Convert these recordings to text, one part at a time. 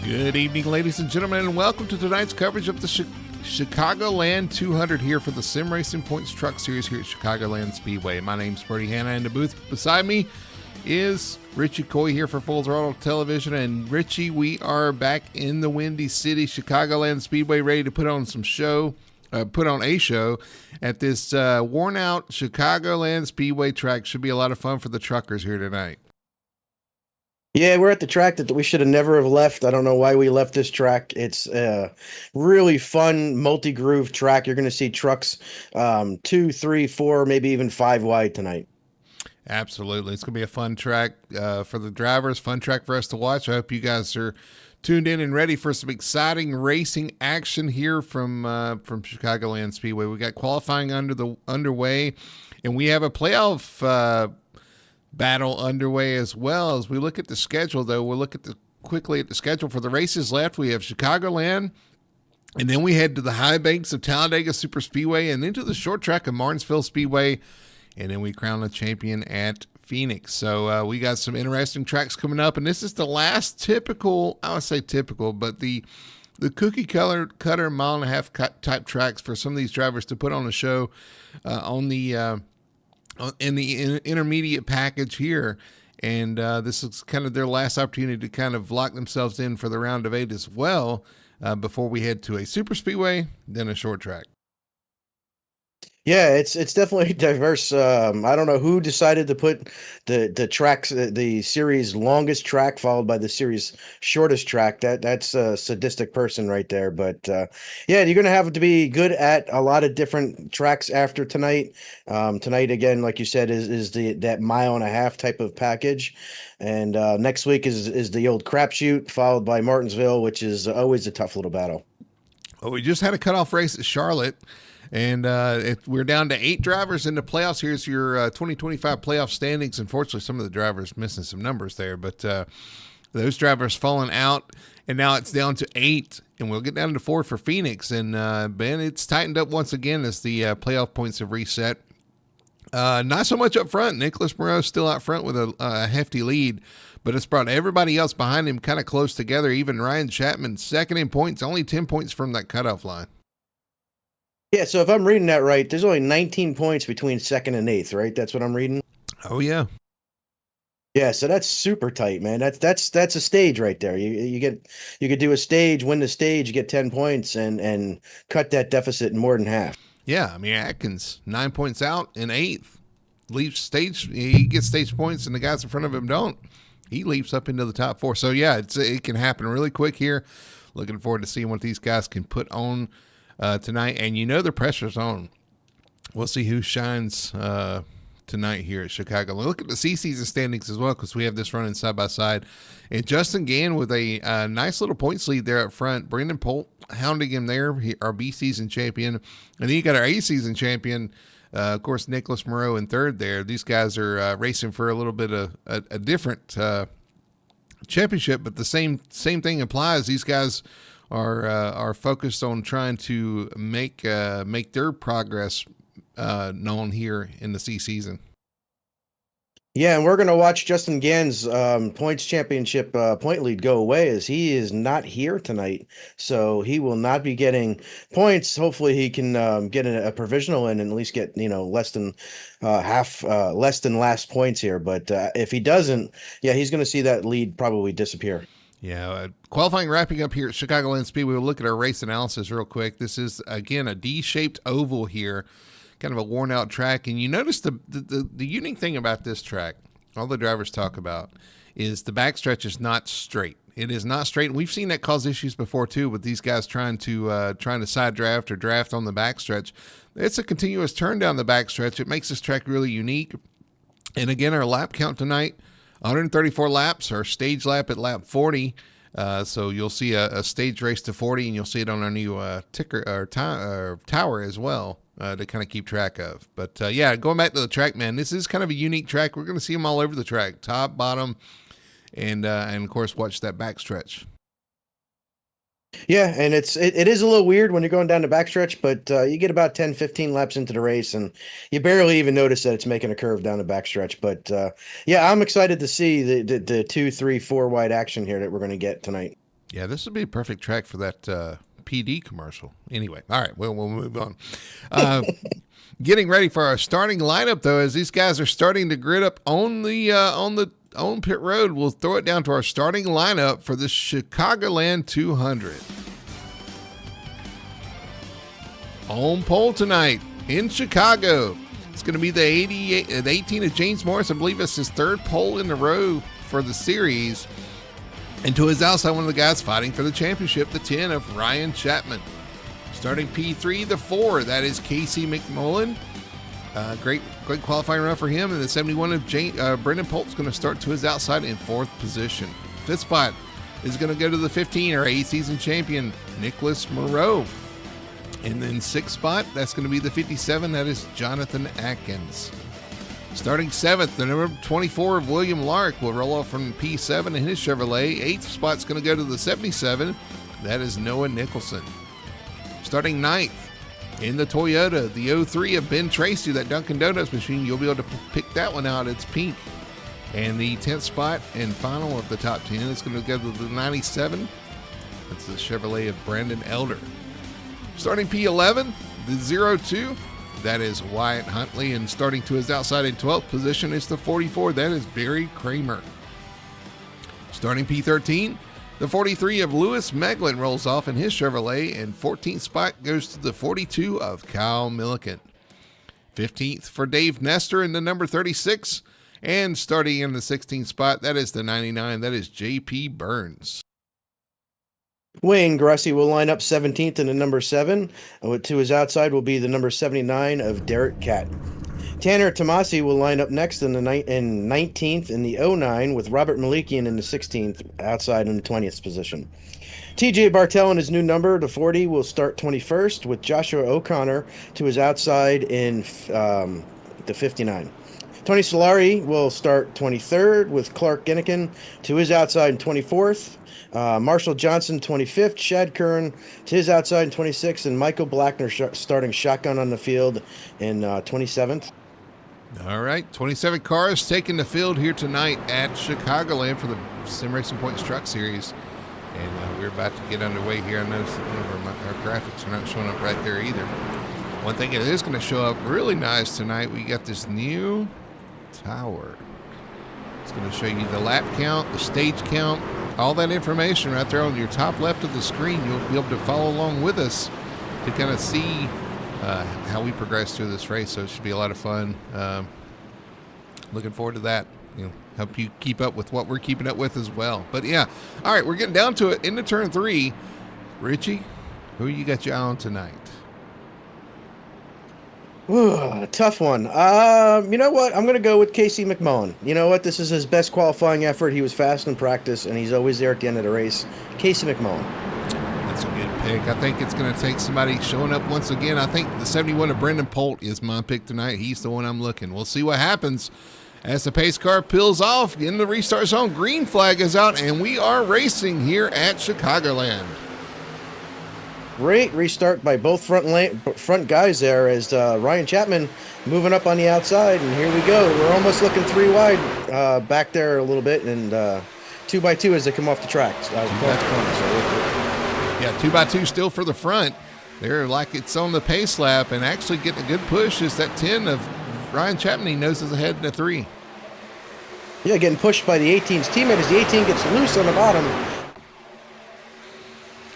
Good evening, ladies and gentlemen, and welcome to tonight's coverage of the Chicagoland 200 here for the Sim Racing Points Truck Series here at Chicagoland Speedway. My name's Bertie Hanna. In the booth beside me is Richie Coy here for Full Throttle Television. And Richie, we are back in the Windy City, Chicagoland Speedway, ready to put on a show at this worn-out Chicagoland Speedway track. Should be a lot of fun for the truckers here tonight. Yeah, we're at the track that we should have never have left. I don't know why we left this track. It's a really fun multi-groove track. You're going to see trucks 2, 3, 4, maybe even 5 wide tonight. Absolutely. It's going to be a fun track for the drivers, fun track for us to watch. I hope you guys are tuned in and ready for some exciting racing action here from Chicagoland Speedway. We got qualifying underway, and we have a playoff battle underway as well. As we look at the schedule, though, we'll look quickly at the schedule for the races left. We have Chicagoland, and then we head to the high banks of Talladega Super Speedway and into the short track of Martinsville Speedway, and then we crown a champion at Phoenix. So we got some interesting tracks coming up, and this is the last typical, I would say typical, but the cookie cutter mile and a half type tracks for some of these drivers to put on a show in the intermediate package here. And this is kind of their last opportunity to kind of lock themselves in for the round of 8 as well, before we head to a super speedway, then a short track. Yeah, it's definitely diverse. I don't know who decided to put the tracks, the series longest track followed by the series shortest track. That's a sadistic person right there. But yeah, you're gonna have to be good at a lot of different tracks after tonight. Tonight again, like you said, is that mile and a half type of package, and next week is the old crapshoot followed by Martinsville, which is always a tough little battle. Well, we just had a cutoff race at Charlotte. And we're down to 8 drivers in the playoffs. Here's your 2025 playoff standings. Unfortunately, some of the drivers missing some numbers there, but those drivers falling out, and now it's down to 8, and we'll get down to 4 for Phoenix. And Ben, it's tightened up once again as the playoff points have reset. Not so much up front. Nicholas Moreau still out front with a hefty lead, but it's brought everybody else behind him kind of close together. Even Ryan Chapman, second in points, only 10 points from that cutoff line. Yeah, so if I'm reading that right, there's only 19 points between 2nd and 8th, right? That's what I'm reading. Oh yeah, yeah. So that's super tight, man. That's a stage right there. You could do a stage, win the stage, you get 10 points, and cut that deficit in more than half. Yeah, I mean Atkins 9 points out in 8th, leaps stage. He gets stage points, and the guys in front of him don't. He leaps up into the top 4. So yeah, it can happen really quick here. Looking forward to seeing what these guys can put on tonight, and the pressure's on. We'll see who shines tonight here at Chicago. Look at the C-season standings as well, because we have this running side by side. And Justin Gann with a nice little points lead there up front. Brendan Polt hounding him there, our B-season champion. And then you got our A-season champion, of course, Nicholas Moreau in 3rd there. These guys are racing for a little bit of a different championship, but the same thing applies. These guys are focused on trying to make their progress known here in the C season. Yeah, and we're going to watch Justin Gann's points championship point lead go away, as he is not here tonight. So he will not be getting points. Hopefully he can get a provisional in and at least get, less than less than last points here. But if he doesn't, yeah, he's going to see that lead probably disappear. Yeah, qualifying wrapping up here at Chicagoland Speedway. We'll look at our race analysis real quick. This is, again, a D-shaped oval here, kind of a worn-out track. And you notice the unique thing about this track, all the drivers talk about, is the backstretch is not straight. It is not straight. And we've seen that cause issues before, too, with these guys trying to side draft or draft on the backstretch. It's a continuous turn down the backstretch. It makes this track really unique. And, again, our lap count tonight, 134 laps, our stage lap at lap 40. So you'll see a stage race to 40, and you'll see it on our new ticker or tower as well to kind of keep track of. But yeah, going back to the track, man, this is kind of a unique track. We're going to see them all over the track, top, bottom, and of course watch that backstretch. Yeah, and it is a little weird when you're going down the backstretch, but you get about 10, 15 laps into the race, and you barely even notice that it's making a curve down the backstretch. But yeah, I'm excited to see the 2, 3, 4 wide action here that we're going to get tonight. Yeah, this would be a perfect track for that PD commercial. Anyway, all right, we'll move on. Getting ready for our starting lineup, though, as these guys are starting to grid up on pit road. We'll throw it down to our starting lineup for the Chicagoland 200. On pole tonight in Chicago. It's going to be the 18 of James Morris. I believe it's his third pole in a row for the series. And to his outside, one of the guys fighting for the championship, the 10 of Ryan Chapman. Starting P3, the 4, that is Casey McMullen. Great qualifying run for him. And the 71 of Brendan Polk's going to start to his outside in 4th position. 5th spot is going to go to the 15, our A-season champion, Nicholas Moreau. And then 6th spot, that's going to be the 57, that is Jonathan Atkins. Starting 7th, the number 24 of William Lark will roll off from P7 in his Chevrolet. 8th spot's going to go to the 77. That is Noah Nicholson. Starting 9th in the Toyota, the 03 of Ben Tracy, that Dunkin' Donuts machine. You'll be able to pick that one out. It's pink. And the 10th spot and final of the top 10 is going to go to the 97. That's the Chevrolet of Brandon Elder. Starting P11, the 02. That is Wyatt Huntley, and starting to his outside in 12th position is the 44. That is Barry Kramer. Starting P13, the 43 of Lewis Meglin rolls off in his Chevrolet, and 14th spot goes to the 42 of Kyle Milliken. 15th for Dave Nestor in the number 36, and starting in the 16th spot, that is the 99. That is J.P. Burns. Wayne Grussi will line up 17th in the number 7. To his outside will be the number 79 of Derek Catt. Tanner Tomasi will line up next in 19th in the 09 with Robert Malikian in the 16th, outside in the 20th position. TJ Bartell in his new number, the 40, will start 21st with Joshua O'Connor to his outside in the 59. Tony Solari will start 23rd with Clark Ginnikin to his outside in 24th. Marshall Johnson, 25th. Chad Curran to his outside in 26th. And Michael Blackner starting shotgun on the field in 27th. All right, 27 cars taking the field here tonight at Chicagoland for the Sim Racing Points Truck Series. And we're about to get underway here. I noticed that our graphics are not showing up right there either. One thing that is going to show up really nice tonight, we got this new tower. It's going to show you the lap count, the stage count, all that information right there on your top left of the screen. You'll be able to follow along with us to kind of see how we progress through this race. So it should be a lot of fun. Looking forward to that. Help you keep up with what we're keeping up with as well. But yeah, all right, we're getting down to it into turn 3. Richie, who you got your eye on tonight? Ooh, tough one. You know what? I'm going to go with Casey McMullen. You know what? This is his best qualifying effort. He was fast in practice, and he's always there at the end of the race. Casey McMullen. That's a good pick. I think it's going to take somebody showing up once again. I think the 71 of Brendan Polt is my pick tonight. He's the one I'm looking. We'll see what happens as the pace car peels off in the restart zone. Green flag is out, and we are racing here at Chicagoland. Great restart by both front guys there as Ryan Chapman moving up on the outside, and here we go. We're almost looking 3 wide back there a little bit, and 2x2 as they come off the track. Yeah, 2x2 still for the front. They're like it's on the pace lap, and actually getting a good push is that 10 of Ryan Chapman. He noses ahead in the 3. Yeah, getting pushed by the 18's teammate as the 18 gets loose on the bottom.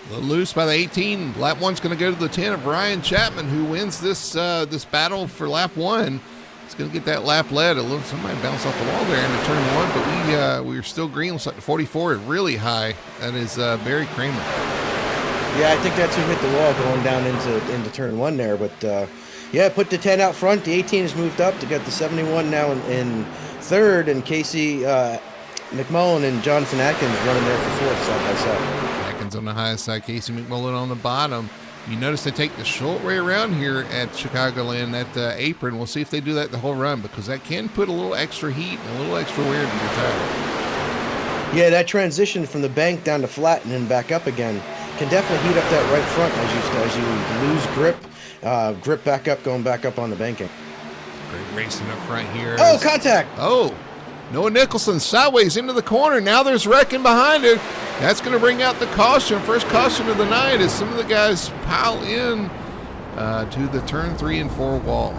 A little loose by the 18. Lap 1's going to go to the 10 of Ryan Chapman, who wins this battle for lap 1. He's going to get that lap lead. Somebody bounced off the wall there into turn 1, but we're still green. Looks like the 44 is really high. That is Barry Kramer. Yeah, I think that's who hit the wall going down into turn 1 there. But yeah, put the 10 out front. The 18 has moved up to get the 71 now in 3rd, and Casey McMullen and Jonathan Atkins running there for 4th side by side. On the high side, Casey McMullen on the bottom. You notice they take the short way around here at Chicagoland, that apron. We'll see if they do that the whole run, because that can put a little extra heat and a little extra wear to your tire. Yeah, that transition from the bank down to flat and then back up again can definitely heat up that right front as you lose grip back up, going back up on the banking. Great racing up front here. Oh, contact! Oh, Noah Nicholson sideways into the corner. Now there's wrecking behind it. That's going to bring out the caution. First caution of the night as some of the guys pile in to the turn 3 and 4 wall.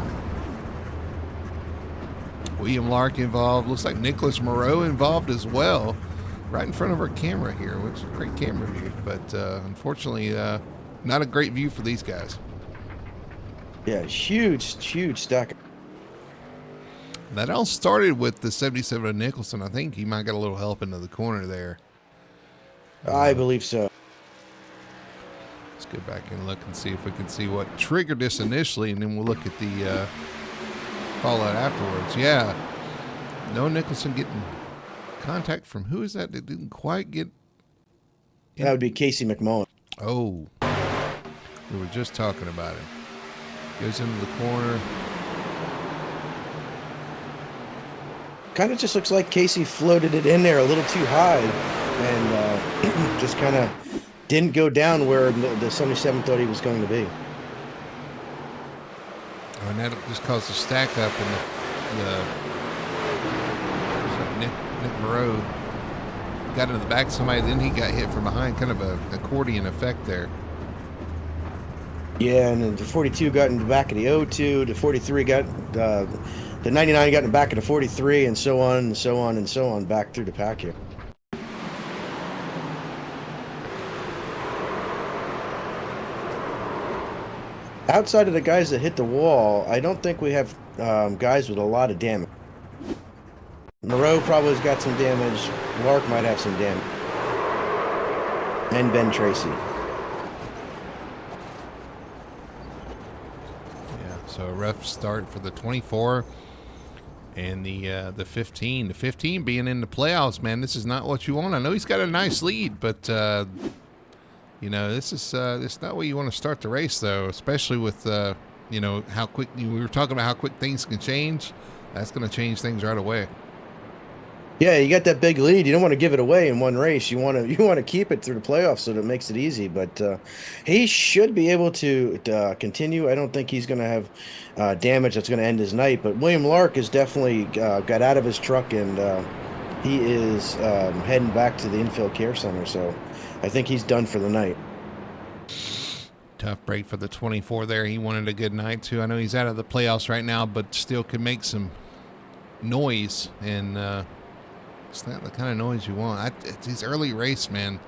William Lark involved. Looks like Nicholas Moreau involved as well. Right in front of our camera here, which is a great camera view. But unfortunately, not a great view for these guys. Yeah, huge stack. That all started with the 77 of Nicholson. I think he might get a little help into the corner there. I believe so. Let's go back and look and see if we can see what triggered this initially, and then we'll look at the fallout afterwards. Yeah. No Nicholson getting contact from who is that? That didn't quite get in. That would be Casey McMullen. Oh. We were just talking about him. Goes into the corner. Kind of just looks like Casey floated it in there a little too high and just kind of didn't go down where the 77 thought he was going to be. Oh, and that just caused a stack up in the Nick Moreau got into the back of somebody, then he got hit from behind, kind of a accordion effect there. Yeah, and then the 42 got in the back of the 02, the 43 got the 99 got in the back of the 43, and so on and so on and so on back through the pack here. Outside of the guys that hit the wall, I don't think we have guys with a lot of damage. Moreau probably has got some damage. Lark might have some damage. And Ben Tracy. Yeah, so a rough start for the 24 and the 15. The 15 being in the playoffs, man, this is not what you want. I know he's got a nice lead, but you know, this is not what you want to start the race, though, especially with you know, how quick we were talking about how quick things can change. That's going to change things right away. Yeah, you got that big lead. You don't want to give it away in one race. You want to keep it through the playoffs so that it makes it easy. But he should be able to continue. I don't think he's going to have damage that's going to end his night. But William Lark has definitely got out of his truck and he is heading back to the infield care center. So I think he's done for the night. Tough break for the 24 there. He wanted a good night too. I know he's out of the playoffs right now, but still can make some noise, and it's not the kind of noise you want. It's early race, man.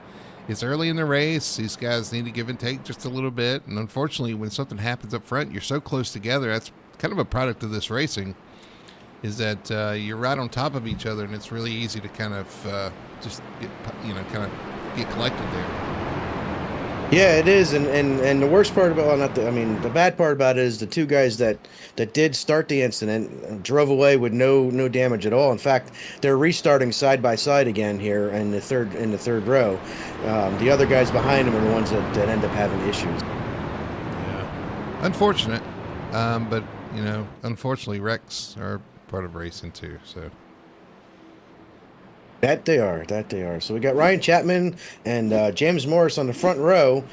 It's early in the race. These guys need to give and take just a little bit, and unfortunately, when something happens up front, you're so close together. That's kind of a product of this racing, is that you're right on top of each other, and it's really easy to kind of just get, you know, kind of get collected there. Yeah, it is, and the worst part about, well, not the, I mean, the bad part about it is the two guys that did start the incident drove away with no damage at all. In fact, they're restarting side by side again here in the third row. The other guys behind them are the ones that end up having issues. Yeah, unfortunate, but you know, unfortunately, wrecks are part of racing too. So. That they are. So we got Ryan Chapman and James Morris on the front row.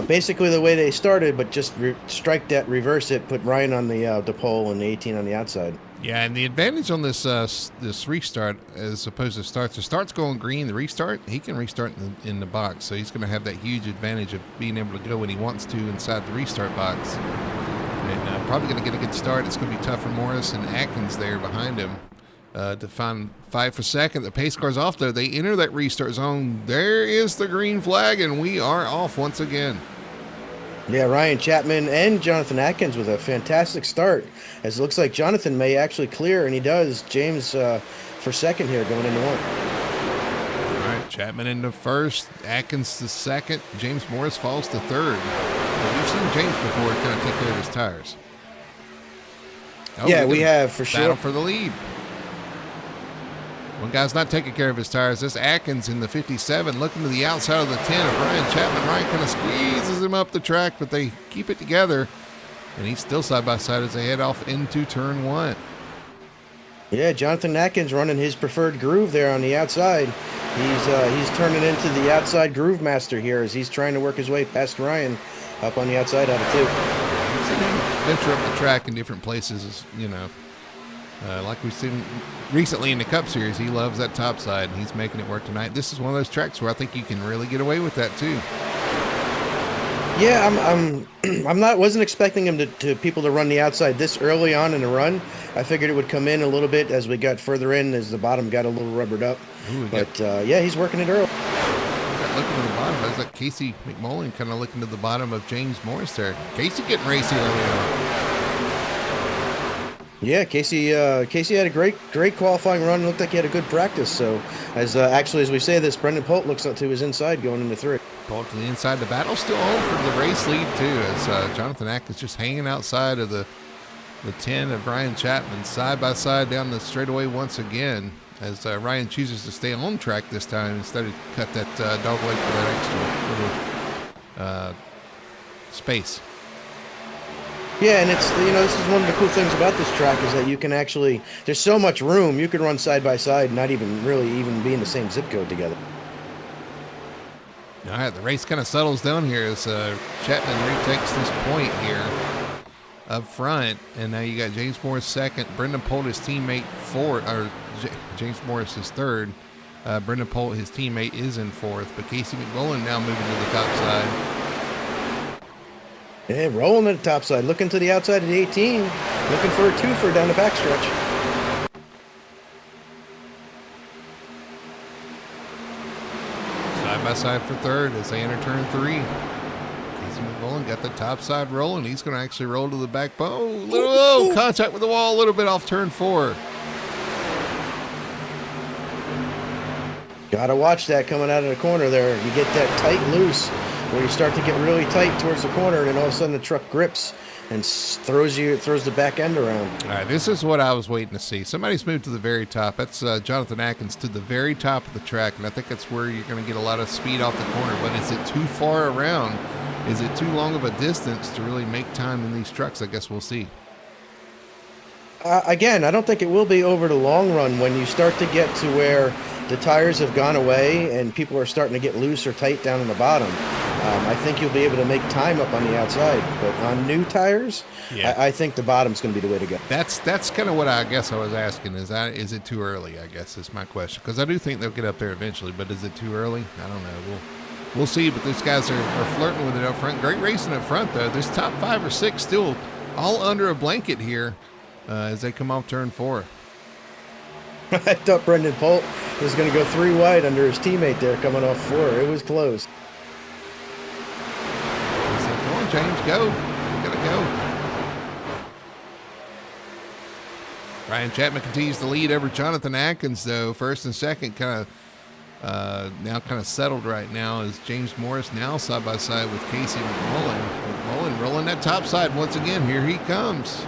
Basically the way they started, but just reverse it, put Ryan on the pole and the 18 on the outside. Yeah, and the advantage on this this restart as opposed to starts. The start's going green. The restart, he can restart in the box, so he's going to have that huge advantage of being able to go when he wants to inside the restart box. And probably going to get a good start. It's going to be tough for Morris and Atkins there behind him. To fight for second. The pace car's off, though. They enter that restart zone. There is the green flag, and we are off once again. Yeah, Ryan Chapman and Jonathan Atkins with a fantastic start. As it looks like Jonathan may actually clear, and he does. James for second here going into one. All right, Chapman into first, Atkins to second, James Morris falls to third. Well, we've seen James before kind of take care of his tires. Oh, yeah, we have for sure. Battle for the lead. One guy's not taking care of his tires. This Atkins in the 57 looking to the outside of the 10 of Ryan Chapman. Ryan kind of squeezes him up the track, but they keep it together. And he's still side by side as they head off into turn one. Yeah, Jonathan Atkins running his preferred groove there on the outside. He's turning into the outside groove master here as he's trying to work his way past Ryan up on the outside out of two. I've seen him venture up the track in different places, you know. Like we've seen recently in the Cup Series, he loves that top side, and he's making it work tonight. This is one of those tracks where I think you can really get away with that too. Yeah, wasn't expecting him to people to run the outside this early on in the run. I figured it would come in a little bit as we got further in, as the bottom got a little rubbered up. Ooh, but yeah, he's working it early. Looking to the bottom, that's like Casey McMullen kind of looking to the bottom of James Morris there. Casey getting racy early on. Yeah, Casey had a great qualifying run. It looked like he had a good practice. So, as we say this, Brendan Polt looks up to his inside going into 3. Polt to the inside. The battle still on for the race lead too, as Jonathan Atkins just hanging outside of the 10 of Ryan Chapman, side by side down the straightaway once again. As Ryan chooses to stay on track this time instead of cut that dog leg for that extra little space. Yeah, and it's, this is one of the cool things about this track is that you can actually, there's so much room, you can run side by side, not even really even be in the same zip code together. All right, the race kind of settles down here as Chapman retakes this point here up front, and now you got James Morris second, Brendan Polt, his teammate, fourth, or James Morris is third. Brendan Polt, his teammate, is in fourth, but Casey McMullen now moving to the top side. Yeah, rolling to the top side, looking to the outside of the 18, looking for a twofer down the backstretch. Side by side for third as they enter turn 3. Casey McMullen got the top side rolling. He's going to actually roll to the back. Contact with the wall a little bit off turn 4. Got to watch that coming out of the corner there. You get that tight loose where you start to get really tight towards the corner, and then all of a sudden the truck grips and throws the back end around. All right, this is what I was waiting to see. Somebody's moved to the very top. That's Jonathan Atkins to the very top of the track, and I think that's where you're going to get a lot of speed off the corner. But is it too far around? Is it too long of a distance to really make time in these trucks? I guess we'll see. Again, I don't think it will be over the long run when you start to get to where the tires have gone away and people are starting to get loose or tight down in the bottom. I think you'll be able to make time up on the outside, but on new tires, yeah. I think the bottom's going to be the way to go. That's kind of what I guess I was asking. Is it too early? I guess is my question, because I do think they'll get up there eventually. But is it too early? I don't know. We'll see. But these guys are flirting with it up front. Great racing up front though. This top 5 or 6 still all under a blanket here as they come off turn 4. I thought Brendan Polt was going to go 3 wide under his teammate there coming off 4. It was close. Come on, James, go. You gotta go. Ryan Chapman continues to lead over Jonathan Atkins, though. First and second now kind of settled right now as James Morris now side by side with Casey McMullen. McMullen rolling that top side once again. Here he comes.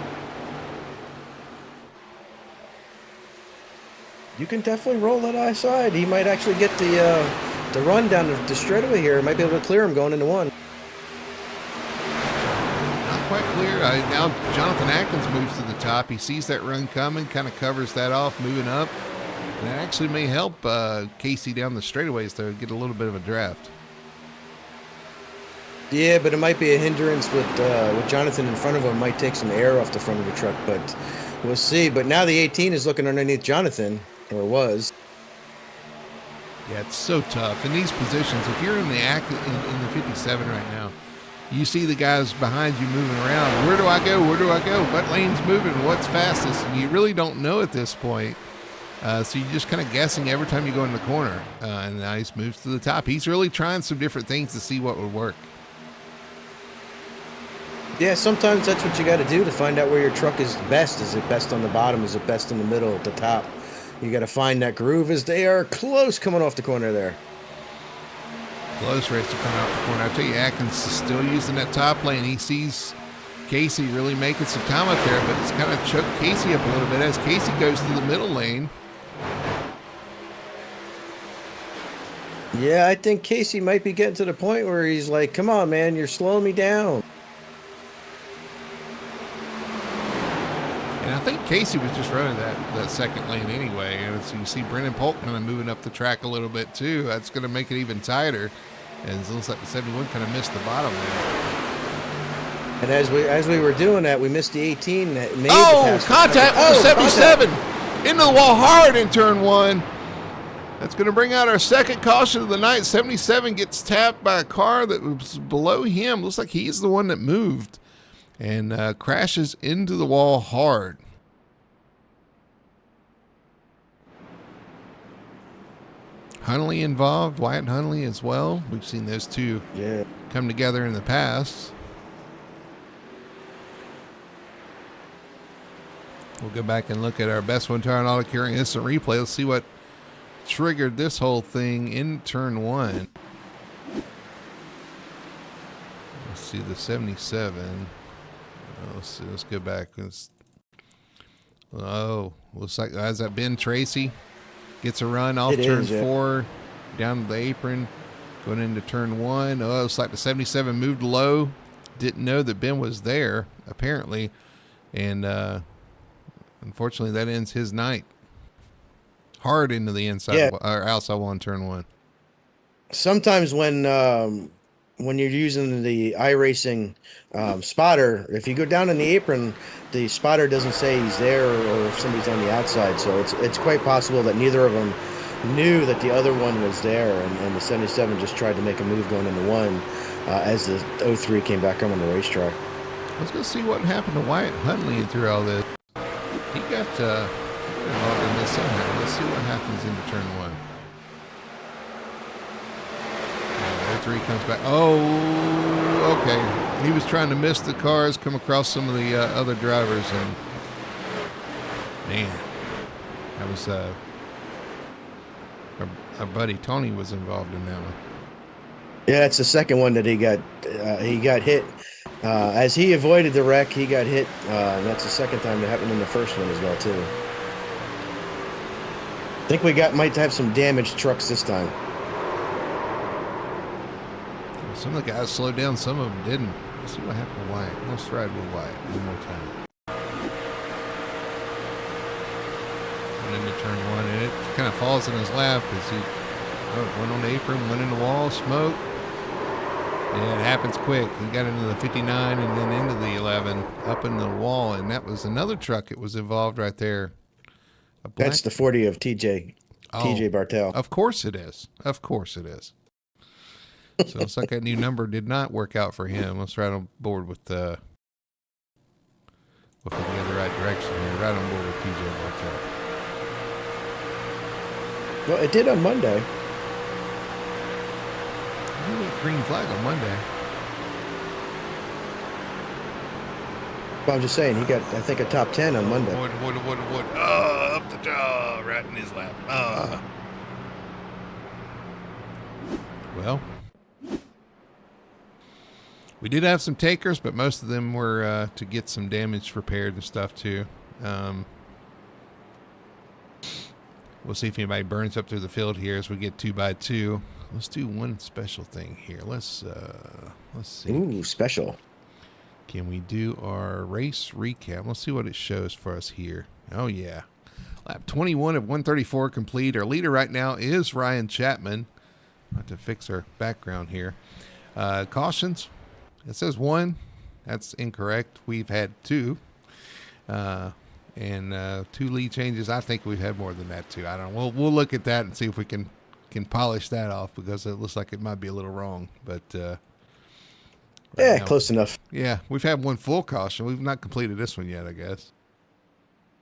You can definitely roll that high side. He might actually get the run down the straightaway here. Might be able to clear him going into 1. Not quite clear. Now Jonathan Atkins moves to the top. He sees that run coming, kind of covers that off, moving up. And that actually may help Casey down the straightaways to get a little bit of a draft. Yeah, but it might be a hindrance with Jonathan in front of him. Might take some air off the front of the truck, but we'll see. But now the 18 is looking underneath Jonathan. Or was. Yeah, it's so tough in these positions. If you're in the 57 right now, you see the guys behind you moving around. Where do I go? Where do I go? What lane's moving? What's fastest? And you really don't know at this point. So you're just kind of guessing every time you go in the corner. And now he moves to the top. He's really trying some different things to see what would work. Yeah, sometimes that's what you got to do to find out where your truck is best. Is it best on the bottom? Is it best in the middle, at the top? You got to find that groove as they are close coming off the corner there. Close race to come out the corner. I tell you, Atkins is still using that top lane. He sees Casey really making some time up there, but it's kind of choked Casey up a little bit as Casey goes to the middle lane. Yeah, I think Casey might be getting to the point where he's like, come on, man, you're slowing me down. And I think Casey was just running that second lane anyway. And so you see Brendan Polk kind of moving up the track a little bit too. That's going to make it even tighter. And it looks like the 71 kind of missed the bottom there. And as we were doing that, we missed the 18 that made the Oh, pass. contact with the 77 into the wall hard in turn one. That's going to bring out our second caution of the night. 77 gets tapped by a car that was below him. Looks like he's the one that moved and crashes into the wall hard. Hunley involved, Wyatt Hunley as well. We've seen those two come together in the past. We'll go back and look at our best one turn auto carrying instant replay. Let's see what triggered this whole thing in turn one. Let's see the 77. Let's go back. Looks like has that been Tracy? Gets a run off turn four, down to the apron, going into turn one. Oh, it's like the 77 moved low. Didn't know that Ben was there, apparently. And unfortunately, that ends his night. Hard into the inside or outside wall on turn one. Sometimes when you're using the iRacing spotter, if you go down in the apron, the spotter doesn't say he's there or if somebody's on the outside. So it's quite possible that neither of them knew that the other one was there, and the 77 just tried to make a move going into one as the 03 came back on the racetrack. Let's go see what happened to Wyatt Huntley through all this. He got involved in this somehow. Let's see what happens into turn one. 03 comes back. Oh, okay. He was trying to miss the cars, come across some of the other drivers, and man, that was our buddy Tony was involved in that one. Yeah, that's the second one that he got hit. As he avoided the wreck, he got hit. And that's the second time it happened in the first one as well, too. I think we might have some damaged trucks this time. Some of the guys slowed down, some of them didn't. Let's see what happened to Wyatt. Let's ride with Wyatt one more time. Went into turn one, and it kind of falls in his lap as he went on the apron, went in the wall, smoke. Yeah, it happens quick. He got into the 59 and then into the 11, up in the wall, and that was another truck that was involved right there. That's the 40 of TJ Bartel. Of course it is. Of course it is. So it's like that new number did not work out for him. Let's ride on board with the other right direction here. Right on board with TJ Bartel. Well, it did on Monday. Green flag on Monday. Well, I'm just saying, he got, I think, a top 10 on Monday. Wood. Oh, up the jaw, right in his lap. Well, we did have some takers, but most of them were to get some damage repaired and stuff, too. We'll see if anybody burns up through the field here as we get 2x2. Let's do one special thing here. Let's see. Ooh, special. Can we do our race recap? Let's see what it shows for us here. Oh, yeah. Lap 21 of 134 complete. Our leader right now is Ryan Chapman. I'll have to fix our background here. Cautions. It says 1. That's incorrect. We've had 2. And 2 lead changes. I think we've had more than that, too. I don't know. We'll look at that and see if we can polish that off, because it looks like it might be a little wrong, but yeah, now, close enough. Yeah, we've had one full caution. We've not completed this one yet, I guess.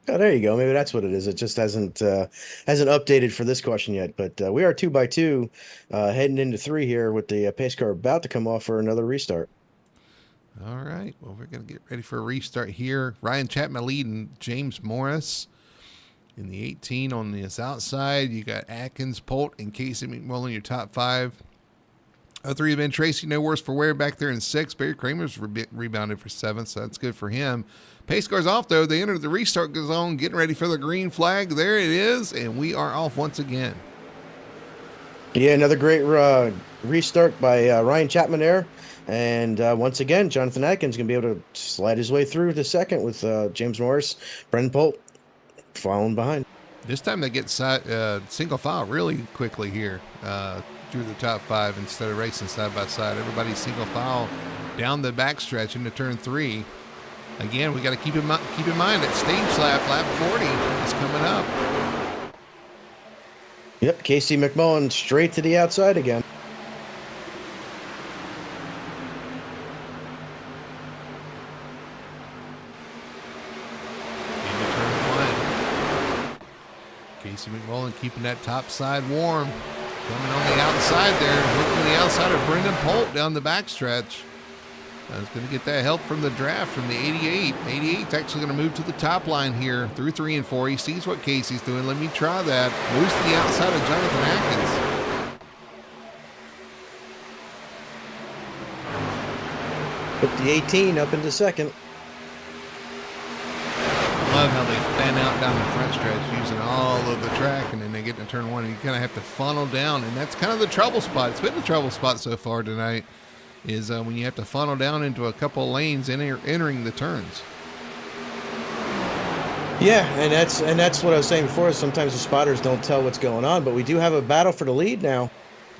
Oh, there you go. Maybe that's what it is. It just hasn't updated for this caution yet. But we are 2x2 heading into 3 here with the pace car about to come off for another restart. All right. Well, we're going to get ready for a restart here. Ryan Chapman leading James Morris. In the 18 on this outside, you got Atkins, Polt, and Casey McMullen in your top 5. 3 have been Tracy No Worse for Wear back there in 6. Barry Kramer's rebounded for 7, so that's good for him. Pace car's off, though. They enter the restart zone, getting ready for the green flag. There it is, and we are off once again. Yeah, another great restart by Ryan Chapman there. And once again, Jonathan Atkins going to be able to slide his way through to second with James Morris, Brendan Polt following behind. This time they get single file really quickly here through the top 5 instead of racing side by side. Everybody's single file down the backstretch into turn 3. Again, we got to keep in mind that stage lap 40 is coming up. Yep, Casey McMullen straight to the outside again. Into turn 1. Casey McMullen keeping that top side warm. Coming on the outside there, looking to the outside of Brendan Polt down the backstretch. I was going to get that help from the draft from the 88. 88's actually going to move to the top line here through 3 and 4. He sees what Casey's doing. Let me try that. Moves to the outside of Jonathan Atkins. Put the 18 up into second. I love how they fan out down the front stretch using all of the track, and then they get to turn 1 and you kind of have to funnel down, and that's kind of the trouble spot. It's been the trouble spot so far tonight, is when you have to funnel down into a couple of lanes entering the turns. Yeah, and that's what I was saying before. Sometimes the spotters don't tell what's going on, but we do have a battle for the lead now.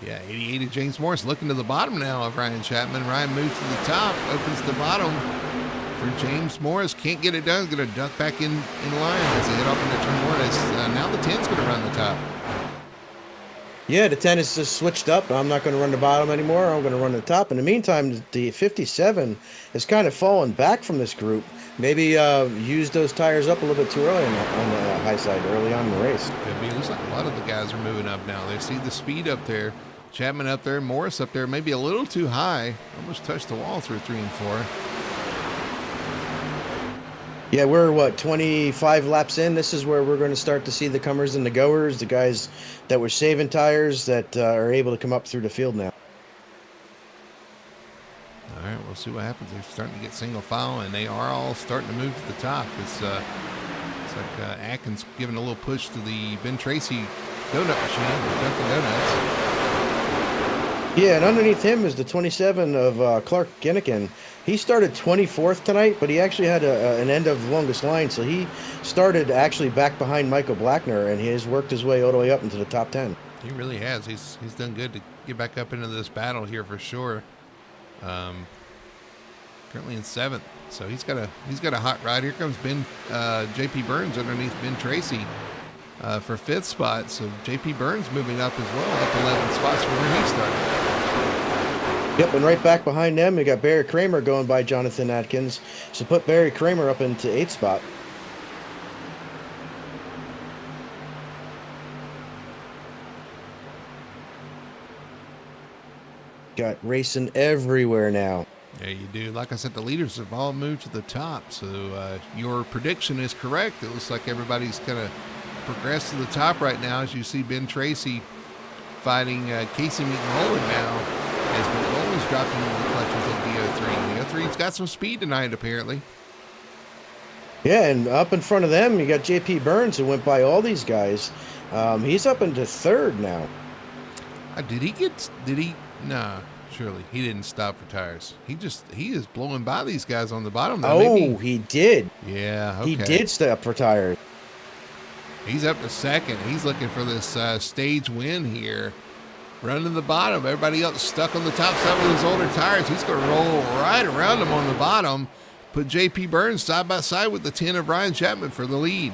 Yeah, 88 of James Morris looking to the bottom now of Ryan Chapman. Ryan moves to the top, opens the bottom for James Morris. Can't get it done. Going to duck back in line as they head off into turn 1. As, now the 10's going to run the top. Yeah, the 10 is just switched up. I'm not going to run the bottom anymore. I'm going to run the top. In the meantime, the 57 has kind of fallen back from this group. Maybe use those tires up a little bit too early on the high side, early on in the race. Could be. It looks like a lot of the guys are moving up now. They see the speed up there. Chapman up there, Morris up there, maybe a little too high. Almost touched the wall through 3 and 4. Yeah, we're 25 laps in. This is where we're going to start to see the comers and the goers, the guys that were saving tires that are able to come up through the field now. All right, we'll see what happens. They're starting to get single file, and they are all starting to move to the top. It's like Atkins giving a little push to the Ben Tracy donut machine, Dunkin' Donuts. Yeah, and underneath him is the 27 of Clark Ginnikin. He started 24th tonight, but he actually had an end of longest line, so he started actually back behind Michael Blackner, and he has worked his way all the way up into the top 10. He really has. He's done good to get back up into this battle here for sure. Currently in 7th, so he's got a hot ride. Here comes J.P. Burns underneath Ben Tracy for 5th spot. So J.P. Burns moving up as well, up 11 spots from where he started. Yep, and right back behind them, we got Barry Kramer going by Jonathan Atkins. So put Barry Kramer up into 8th spot. Got racing everywhere now. Yeah, you do. Like I said, the leaders have all moved to the top. So your prediction is correct. It looks like everybody's kind of progressed to the top right now as you see Ben Tracy fighting Casey McMullen now as McMullen's dropping into the clutches of the 03. The 03's got some speed tonight, apparently. Yeah, and up in front of them, you got J.P. Burns, who went by all these guys. He's up into 3rd now. Nah, surely he didn't stop for tires. He is blowing by these guys on the bottom. Though. Oh, Maybe, he did. Yeah, okay. He did stop for tires. He's up to 2nd. He's looking for this stage win here. Running the bottom. Everybody else stuck on the top side with his older tires. He's going to roll right around him on the bottom. Put J.P. Burns side by side with the 10 of Ryan Chapman for the lead.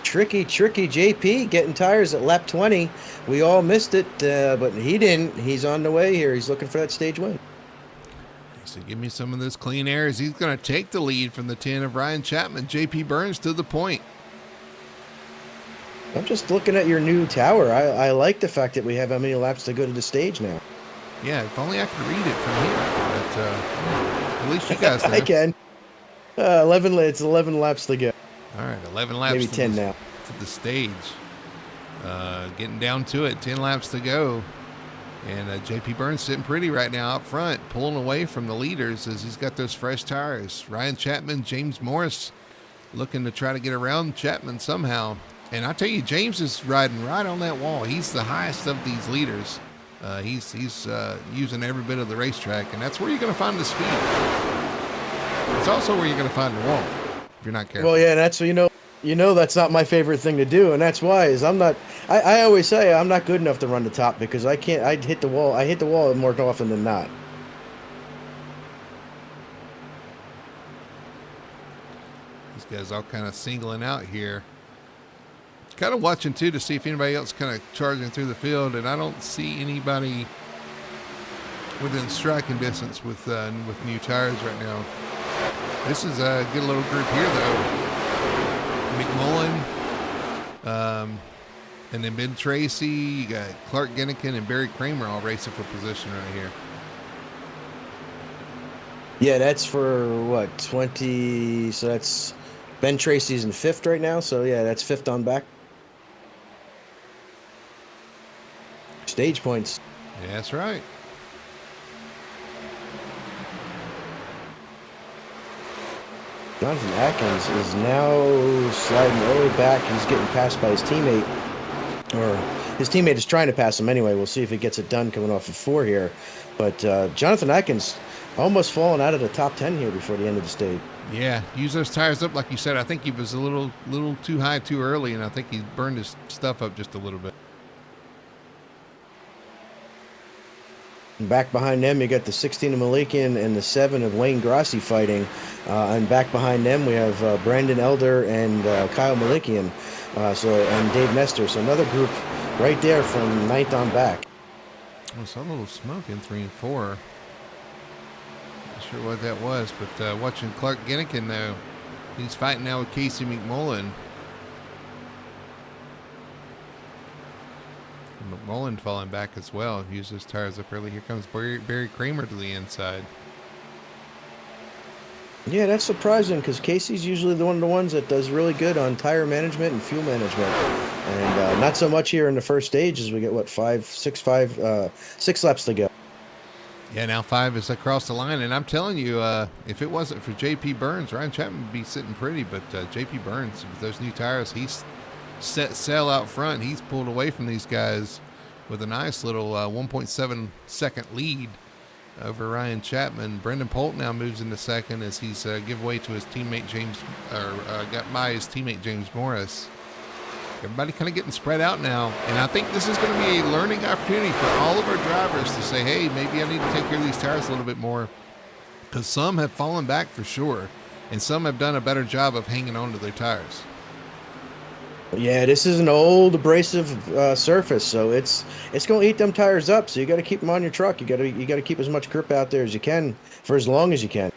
Tricky JP getting tires at lap 20. We all missed it, but he didn't. He's on the way here. He's looking for that stage win. So give me some of this clean air as he's going to take the lead from the 10 of Ryan Chapman. J.P. Burns to the point. I'm just looking at your new tower. I like the fact that we have how many laps to go to the stage now. Yeah, if only I could read it from here. But at least you guys know. I can. 11. It's 11 laps to go. All right, 11 laps. Maybe 10 now. To the stage. Getting down to it. 10 laps to go. And J.P. Burns sitting pretty right now up front, pulling away from the leaders as he's got those fresh tires. Ryan Chapman, James Morris looking to try to get around Chapman somehow. And I tell you, James is riding right on that wall. He's the highest of these leaders. He's using every bit of the racetrack, and that's where you're going to find the speed. It's also where you're going to find the wall if you're not careful. Well, yeah, that's that's not my favorite thing to do, and that's why is I'm not. I always say I'm not good enough to run the top because I can't. I hit the wall. I hit the wall more often than not. guys all kind of singling out here. Kind of watching too to see if anybody else kind of charging through the field, and I don't see anybody within striking distance with new tires right now. This is a good little group here though. McMullen, and then Ben Tracy. You got Clark Ginnikin and Barry Kramer all racing for position right here. Yeah, that's for what, 20? So that's Ben Tracy's in 5th right now. So yeah, that's 5th on back. Stage points. Yeah, that's right. Jonathan Atkins is now sliding all the way back. He's getting passed by his teammate, or his teammate is trying to pass him anyway. We'll see if he gets it done coming off of 4 here. But Jonathan Atkins almost falling out of the top 10 here before the end of the stage. Yeah, use those tires up like you said. I think he was a little too high too early, and I think he burned his stuff up just a little bit. Back behind them, you got the 16 of Malikian and the 7 of Wayne Grassi fighting. And back behind them, we have Brandon Elder and Kyle Malikian, and Dave Nestor. So another group right there from 9th on back. I saw a little smoke in 3 and 4. Not sure what that was, but watching Clark Ginnikin, though, he's fighting now with Casey McMullen. McMullen falling back as well. Used his tires up early. Here comes Barry Kramer to the inside. Yeah, that's surprising because Casey's usually one of the ones that does really good on tire management and fuel management, and not so much here in the first stage as we get 6 laps to go. Yeah, now 5 is across the line, and I'm telling you, if it wasn't for J.P. Burns, Ryan Chapman would be sitting pretty, but J.P. Burns, with those new tires, he's set sail out front. He's pulled away from these guys with a nice little 1.7 second lead over Ryan Chapman. Brendan Polt now moves into second as he's give way to his teammate got by his teammate James Morris. Everybody kind of getting spread out now, and I think this is going to be a learning opportunity for all of our drivers to say, hey, maybe I need to take care of these tires a little bit more, because some have fallen back for sure, and some have done a better job of hanging on to their tires. Yeah, this is an old abrasive surface, so it's going to eat them tires up. So you got to keep them on your truck. You got to keep as much grip out there as you can for as long as you can.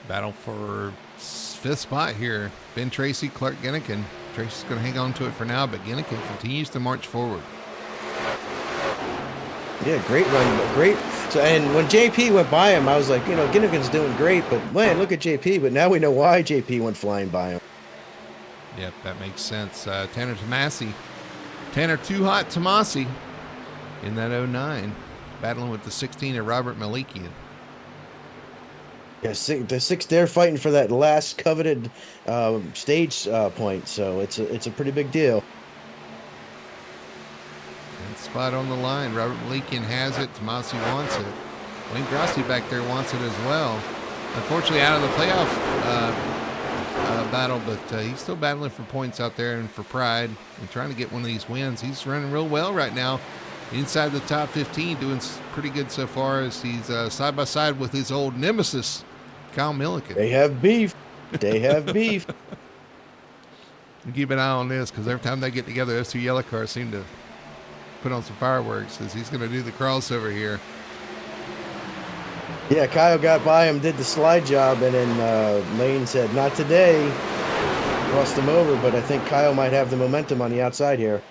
Battle for 5th spot here. Ben Tracy, Clark Ginnikin. Tracy's going to hang on to it for now, but Ginnikin continues to march forward. Yeah, great run, great. So, and when JP went by him, I was like, Ginnikin's doing great, but man, look at JP. But now we know why JP went flying by him. Yep, that makes sense. Tanner Tomasi. Tanner Too Hot Tomasi in that 09, battling with the 16 of Robert Malikian. Yeah, the 6 there fighting for that last coveted stage point, so it's a pretty big deal. 10th spot on the line. Robert Malikian has it. Tomasi wants it. Wayne Grassi back there wants it as well. Unfortunately, out of the playoff battle, but he's still battling for points out there and for pride and trying to get one of these wins. He's running real well right now inside the top 15, doing pretty good so far as he's side by side with his old nemesis, Kyle Milliken. They have beef. They have beef. Keep an eye on this, because every time they get together, those 2 yellow cars seem to put on some fireworks as he's going to do the crossover here. Yeah, Kyle got by him, did the slide job, and then Lane said, not today. Crossed him over, but I think Kyle might have the momentum on the outside here.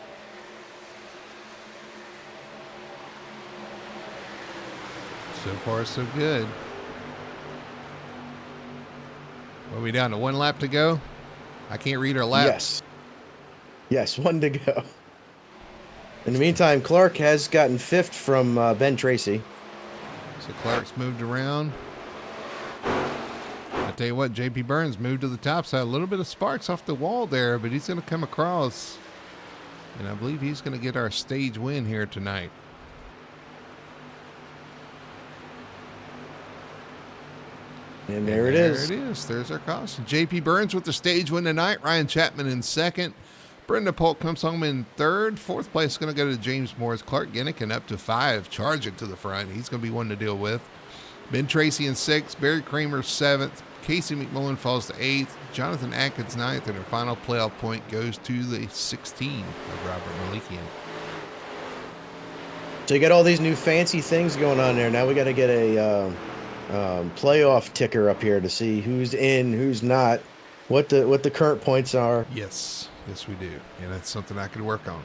So far, so good. Are we down to 1 lap to go? I can't read our laps. Yes, 1 to go. In the meantime, Clark has gotten 5th from Ben Tracy. So Clark's moved around. I tell you what, J.P. Burns moved to the top side. A little bit of sparks off the wall there, but he's going to come across. And I believe he's going to get our stage win here tonight. And there it is. There it is. There's our caution. J.P. Burns with the stage win tonight. Ryan Chapman in 2nd. Brenda Polk comes home in 3rd. 4th place is going to go to James Morris. Clark Ginnikin up to 5, charging to the front. He's going to be one to deal with. Ben Tracy in 6th. Barry Kramer 7th. Casey McMullen falls to 8th. Jonathan Atkins 9th, and our final playoff point goes to the 16 of Robert Malikian. So you got all these new fancy things going on there. Now we got to get a playoff ticker up here to see who's in, who's not, what the current points are. Yes, we do, and that's something I could work on.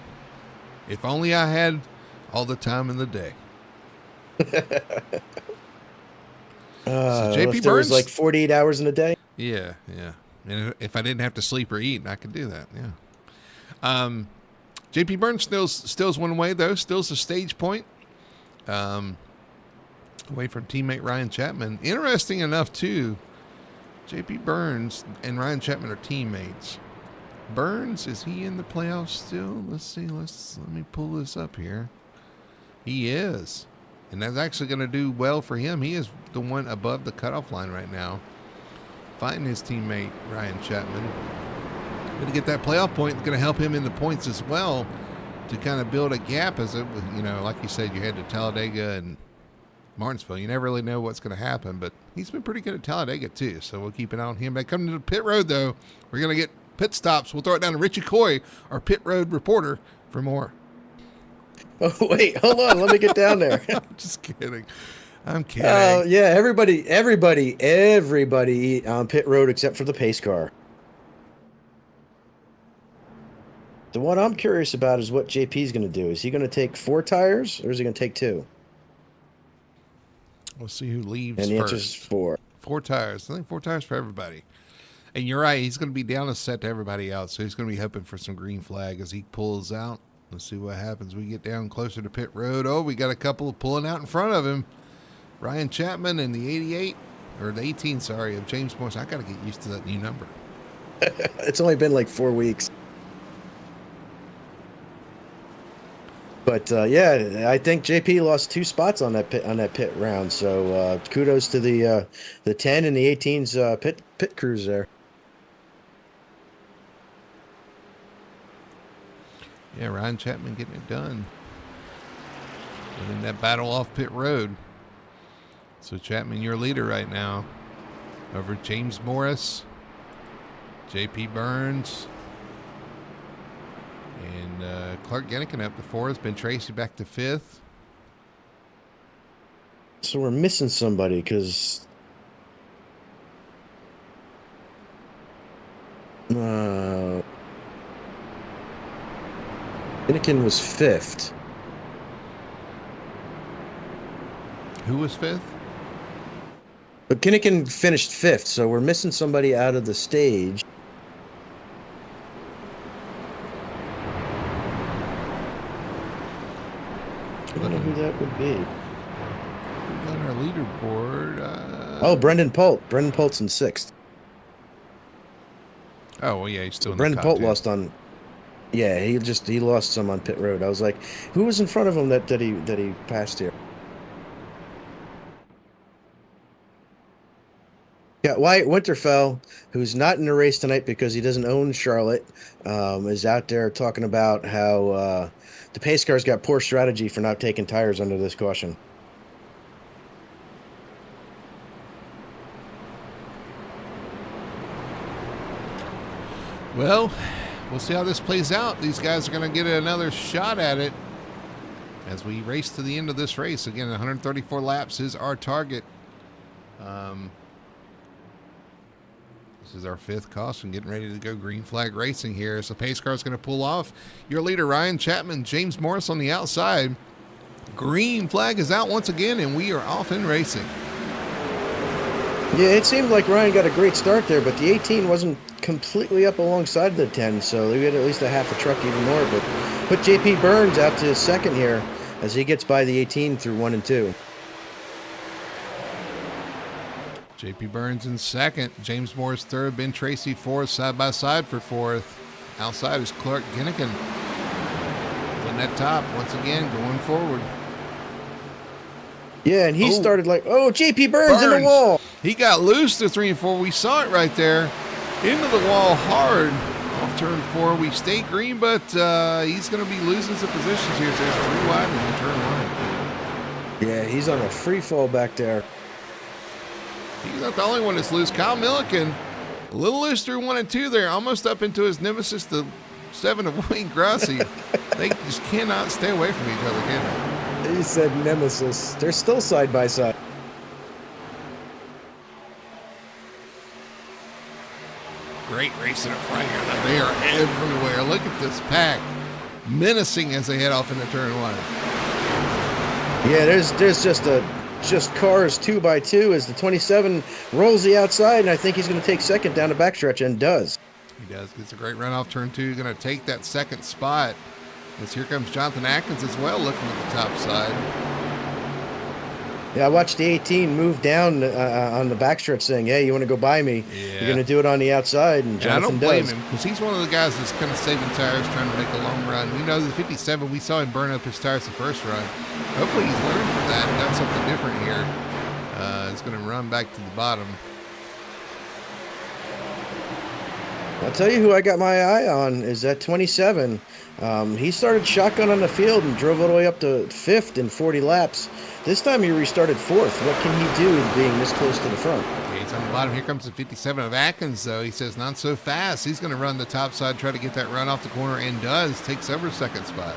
If only I had all the time in the day. So JP if there was Burns, like 48 hours in a day. Yeah. And if I didn't have to sleep or eat, I could do that. Yeah. JP Burns stills one way though. Stills a stage point. Away from teammate Ryan Chapman. Interesting enough too. JP Burns and Ryan Chapman are teammates. Burns, is he in the playoffs still? Let's see. Let me pull this up here. He is. And that's actually going to do well for him. He is the one above the cutoff line right now. Fighting his teammate, Ryan Chapman. Going to get that playoff point. Going to help him in the points as well to kind of build a gap as it, like you said, you had to Talladega and Martinsville. You never really know what's going to happen, but he's been pretty good at Talladega too. So we'll keep an eye on him. Back coming to the pit road though, we're going to get pit stops. We'll throw it down to Richie Coy, our pit road reporter, for more. Oh, wait, hold on. Let me get down there. I'm just kidding. I'm kidding. Yeah, everybody on pit road except for the pace car. The one I'm curious about is what JP's going to do. Is he going to take 4 tires or is he going to take 2? We'll see who leaves and the first. answer's 4. 4 tires. I think 4 tires for everybody. And you're right. He's going to be down a set to everybody else. So he's going to be hoping for some green flag as he pulls out. Let's see what happens. We get down closer to pit road. Oh, we got a couple pulling out in front of him. Ryan Chapman and the 88, or the 18, sorry, of James Morris. I got to get used to that new number. It's only been like 4 weeks. But yeah, I think JP lost 2 spots on that pit round. So kudos to the 10 and the 18's pit crews there. Yeah, Ryan Chapman getting it done. And in that battle off pit road. So Chapman, your leader right now. Over James Morris, JP Burns, and Clark Gennican up to 4th. Ben Tracy back to 5th. So we're missing somebody because Gennican was 5th. Who was 5th? But Gennican finished 5th, so we're missing somebody out of the stage. I don't know who that would be. On our leaderboard. Oh, Brendan Polt. Brendan Polt's in 6th. Oh, well, yeah, he's still in Brendan the top Polt 10. lost on. Yeah, he lost some on pit road. I was like, who was in front of him that he passed here? Yeah, Wyatt Winterfell, who's not in the race tonight because he doesn't own Charlotte, is out there talking about how the pace car's got poor strategy for not taking tires under this caution. Well, we'll see how this plays out. These guys are going to get another shot at it as we race to the end of this race. Again, 134 laps is our target. This is our 5th caution, getting ready to go green flag racing here. So pace car is going to pull off. Your leader, Ryan Chapman, James Morris on the outside. Green flag is out once again, and we are off in racing. Yeah, it seemed like Ryan got a great start there, but the 18 wasn't completely up alongside the 10, so we had at least a half a truck even more. But put JP Burns out to 2nd here as he gets by the 18 through 1 and 2. JP Burns in 2nd. James Morris 3rd. Ben Tracy 4th. Side by side for 4th. Outside is Clark Gennican. Putting that top once again, going forward. Yeah, and he started like, JP Burns in the wall. He got loose to 3 and 4. We saw it right there. Into the wall hard. Off turn 4. We stay green, but he's going to be losing some positions here. So there's 3 wide and turn 1. Yeah, he's on a free fall back there. He's not the only one that's loose. Kyle Milliken, a little loose through 1 and 2 there, almost up into his nemesis, the 7 of Wayne Grossi. They just cannot stay away from each other, can He said nemesis. They're still side by side. Great racing up front here. They are everywhere. Look at this pack, menacing as they head off into turn 1. Yeah, there's just cars 2 by 2 as the 27 rolls the outside, and I think he's going to take second down the backstretch, and does. He does. Gets a great run off turn 2. Going to take that second spot. As here comes Jonathan Atkins as well, looking at the top side. Yeah, I watched the 18 move down on the backstretch saying, hey, you want to go by me? Yeah. You're going to do it on the outside, and Jonathan I don't blame does. him, because he's one of the guys that's kind of saving tires, trying to make a long run. You know, the 57, we saw him burn up his tires the first run. Hopefully he's learned from that and done something different here. It's going to run back to the bottom. I'll tell you who I got my eye on is that 27. He started shotgun on the field and drove all the way up to 5th in 40 laps. This time he restarted 4th. What can he do being this close to the front? Okay, he's on the bottom. Here comes the 57 of Atkins, though. He says not so fast. He's going to run the top side, try to get that run off the corner, and does. Takes over second spot.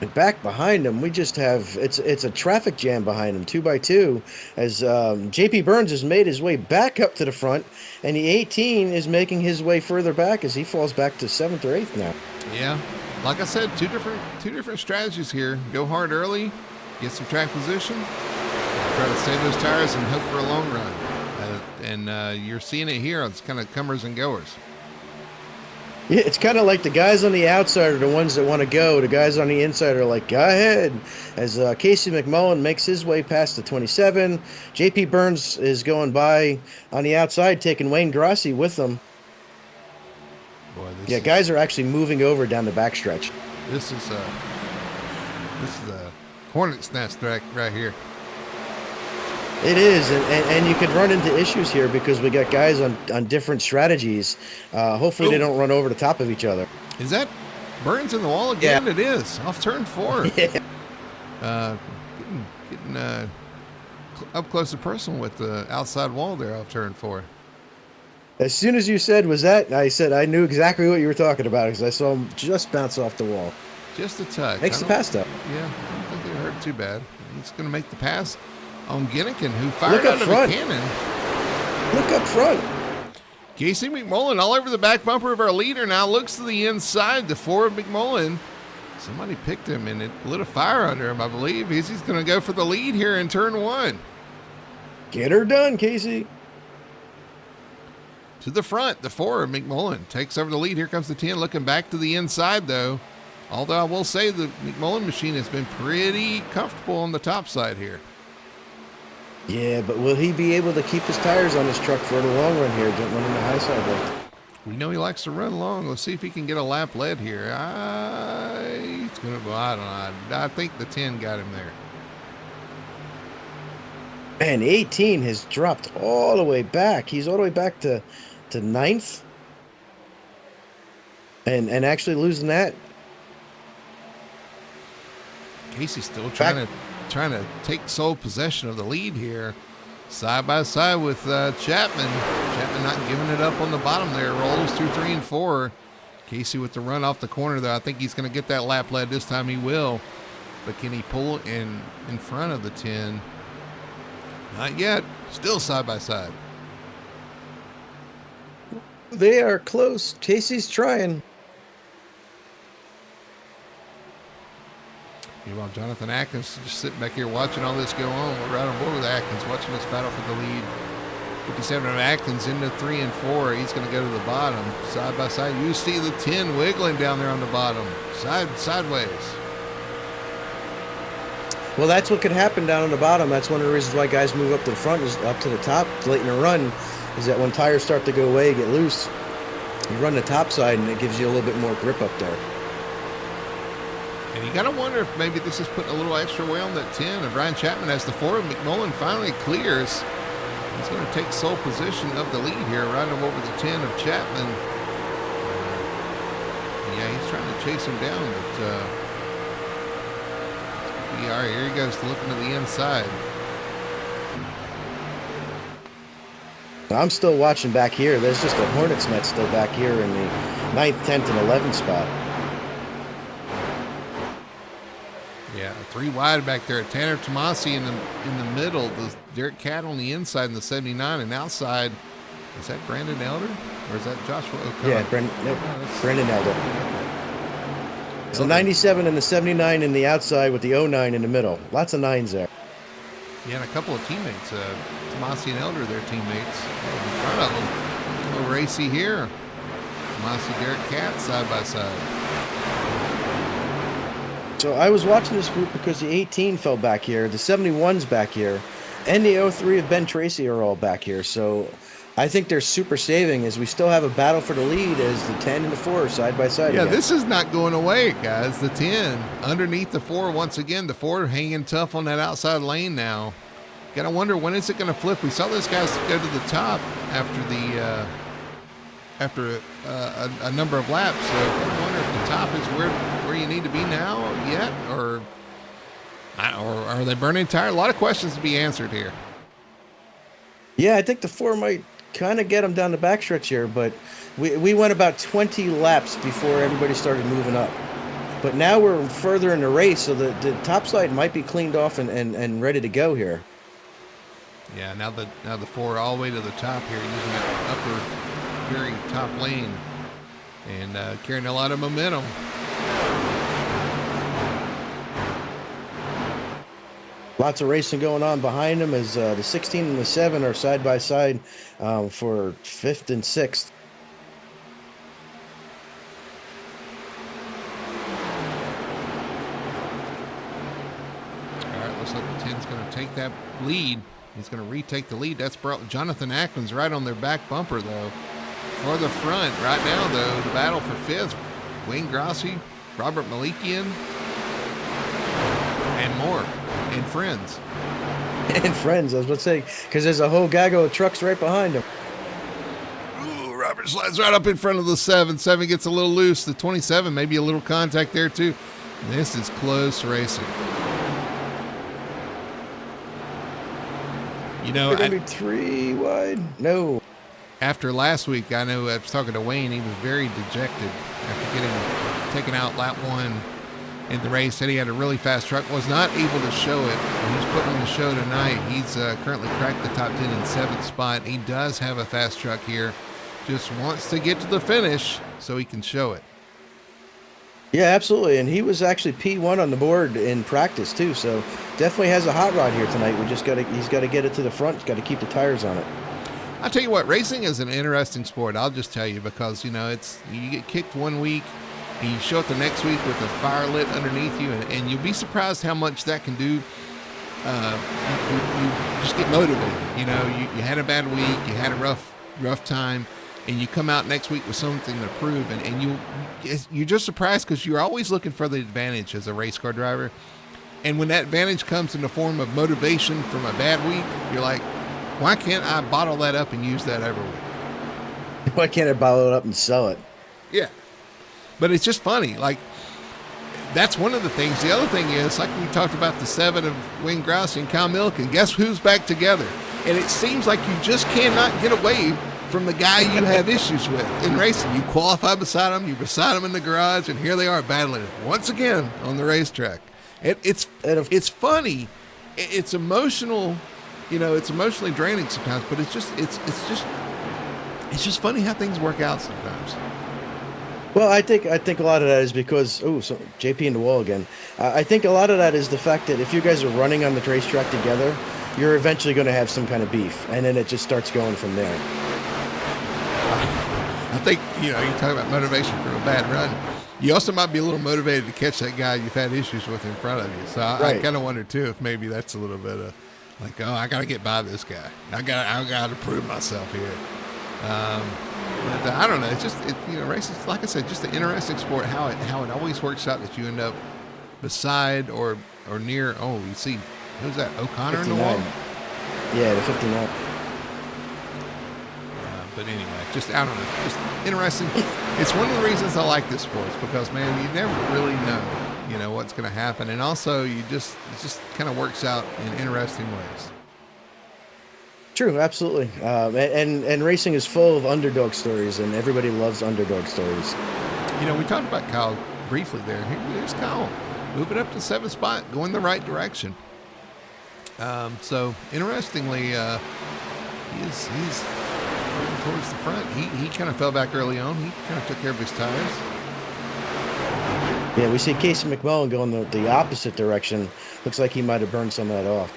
And back behind him, we just have it's a traffic jam behind him, 2 by 2, as JP Burns has made his way back up to the front, and the 18 is making his way further back as he falls back to 7th or 8th now. Yeah, like I said, two different strategies here. Go hard early, get some track position, try to save those tires, and hope for a long run. You're seeing it here. It's kind of comers and goers. Yeah, it's kind of like the guys on the outside are the ones that want to go. The guys on the inside are like, go ahead. As Casey McMullen makes his way past the 27. JP Burns is going by on the outside, taking Wayne Grossi with him. Boy, guys are actually moving over down the backstretch. This is a hornet's nest right here. It is, and you could run into issues here because we got guys on different strategies. Hopefully they don't run over the top of each other. Is that Burns in the wall again? Yeah. It is. Off turn 4. Yeah. Getting up close and personal with the outside wall there off turn 4. As soon as you said, was that, I said I knew exactly what you were talking about because I saw him just bounce off the wall. Just a touch. Makes the pass up. Yeah, I don't think it hurt too bad. He's going to make the pass on Ginnikin, who fired Look out up of front. a cannon. Look up front. Casey McMullen all over the back bumper of our leader now. Looks to the inside. The 4 of McMullen. Somebody picked him, and it lit a fire under him, I believe. He's going to go for the lead here in turn 1. Get her done, Casey. To the front, the 4 of McMullen takes over the lead. Here comes the 10, looking back to the inside, though. Although I will say the McMullen machine has been pretty comfortable on the top side here. Yeah, but will he be able to keep his tires on his truck for the long run here? Don't run in the high side lane. We know he likes to run long. Let's see if he can get a lap led here. It's gonna. Well, I don't know. I think the 10 got him there. Man, 18 has dropped all the way back. He's all the way back to 9th. And actually losing that. Casey's still trying to take sole possession of the lead here, side by side with Chapman. Chapman not giving it up on the bottom there. Rolls through 3 and 4. Casey with the run off the corner, though. I think he's going to get that lap led this time. He will, but can he pull in front of the 10? Not yet. Still side by side. They are close. Casey's trying. Meanwhile, Jonathan Atkins just sitting back here watching all this go on. We're right on board with Atkins, watching this battle for the lead. 57 of Atkins into 3 and 4. He's going to go to the bottom, side by side. You see the 10 wiggling down there on the bottom, sideways. Well, that's what could happen down on the bottom. That's one of the reasons why guys move up to the front, is up to the top late in the run, is that when tires start to go away, get loose, you run the top side and it gives you a little bit more grip up there. And you got to wonder if maybe this is putting a little extra weight on that 10. And Brian Chapman has the 4. McMullen finally clears. He's going to take sole position of the lead here, right over the 10 of Chapman. Yeah, he's trying to chase him down, but all right, here he goes looking to the inside. I'm still watching back here. There's just a hornet's nest still back here in the 9th, 10th, and 11th spot. Yeah, 3 wide back there. Tanner Tomasi in the middle. The Derek Cat on the inside in the 79, and outside, is that Brandon Elder or is that Joshua O'Connor? Yeah, Brandon Elder. So 97 and the 79 in the outside with the 09 in the middle. Lots of 9s there. Yeah, and a couple of teammates. Tomasi and Elder, their teammates in front of them. A little racy here. Tomasi, Derek Cat side by side. So I was watching this group because the 18 fell back here, the 71's back here, and the 03 of Ben Tracy are all back here. So I think they're super saving as we still have a battle for the lead as the 10 and the 4 are side by side. Yeah, again. this is not going away, guys. The 10 underneath the 4 once again. The 4 hanging tough on that outside lane now. Gotta wonder, when is it going to flip? We saw those guys go to the top after a number of laps. So I wonder if the top is where you need to be now yet, or are they burning tire? A lot of questions to be answered here. Yeah, I think the 4 might kind of get them down the backstretch here, but we went about 20 laps before everybody started moving up. But now we're further in the race, so the top side might be cleaned off and ready to go here. Yeah, now the 4 all the way to the top here, using that upper, very top lane, and carrying a lot of momentum. Lots of racing going on behind them as the 16 and the 7 are side by side for 5th and 6th. All right, looks like the 10's going to take that lead. He's going to retake the lead. That's Jonathan Ackman's right on their back bumper, though. For the front, right now, though, the battle for 5th, Wayne Grossi, Robert Malikian, and more. And friends. And friends, I was about to say, because there's a whole gaggle of trucks right behind him. Ooh, Robert slides right up in front of the 7. 7 gets a little loose. The 27, maybe a little contact there, too. This is close racing. You know, They're going to be 3 wide? No. After last week, I know I was talking to Wayne. He was very dejected after getting taken out lap 1 in the race. Said he had a really fast truck, was not able to show it. He's putting on the show tonight. He's currently cracked the top 10 in 7th spot. He does have a fast truck here. Just wants to get to the finish so he can show it. Yeah, absolutely. And he was actually P1 on the board in practice too. So definitely has a hot rod here tonight. He's got to get it to the front. He's got to keep the tires on it. I'll tell you what, racing is an interesting sport. I'll just tell you, because, you know, you get kicked one week, and you show up the next week with a fire lit underneath you, and you'll be surprised how much that can do. You just get motivated. You know, you had a bad week, you had a rough time, and you come out next week with something to prove, and you're just surprised because you're always looking for the advantage as a race car driver. And when that advantage comes in the form of motivation from a bad week, you're like, why can't I bottle that up and use that every week? Why can't I bottle it up and sell it? Yeah. But it's just funny. Like, that's one of the things. The other thing is, like we talked about the 7 of Wayne Grossi and Kyle Milliken, guess who's back together? And it seems like you just cannot get away from the guy you have issues with in racing. You qualify beside him, you're beside him in the garage, and here they are battling it once again on the racetrack. It's funny. It's emotional. You know, it's emotionally draining sometimes, but it's just funny how things work out sometimes. Well, I think a lot of that is because so JP in the wall again. I think a lot of that is the fact that if you guys are running on the racetrack together, you're eventually going to have some kind of beef, and then it just starts going from there. I think, you know, you talk about motivation for a bad run. You also might be a little motivated to catch that guy you've had issues with in front of you. So I kind of wonder too if maybe that's a little bit of like, oh, I got to get by this guy. I got to prove myself here. But I don't know. It's just, racing, like I said, just an interesting sport. How it always works out that you end up beside or near. Oh, you see, who's that? O'Connor 59. In the wall. Yeah, the 59. But anyway, just I don't know. Just interesting. It's one of the reasons I like this sport, because man, you never really know, what's going to happen, and also it just kind of works out in interesting ways. True, absolutely. And racing is full of underdog stories, and everybody loves underdog stories. We talked about Kyle briefly there. Here's Kyle moving up to 7th spot, going the right direction. So interestingly, he's moving towards the front. He kind of fell back early on. He kind of took care of his tires. Yeah, we see Casey McMullen going the opposite direction. Looks like he might have burned some of that off.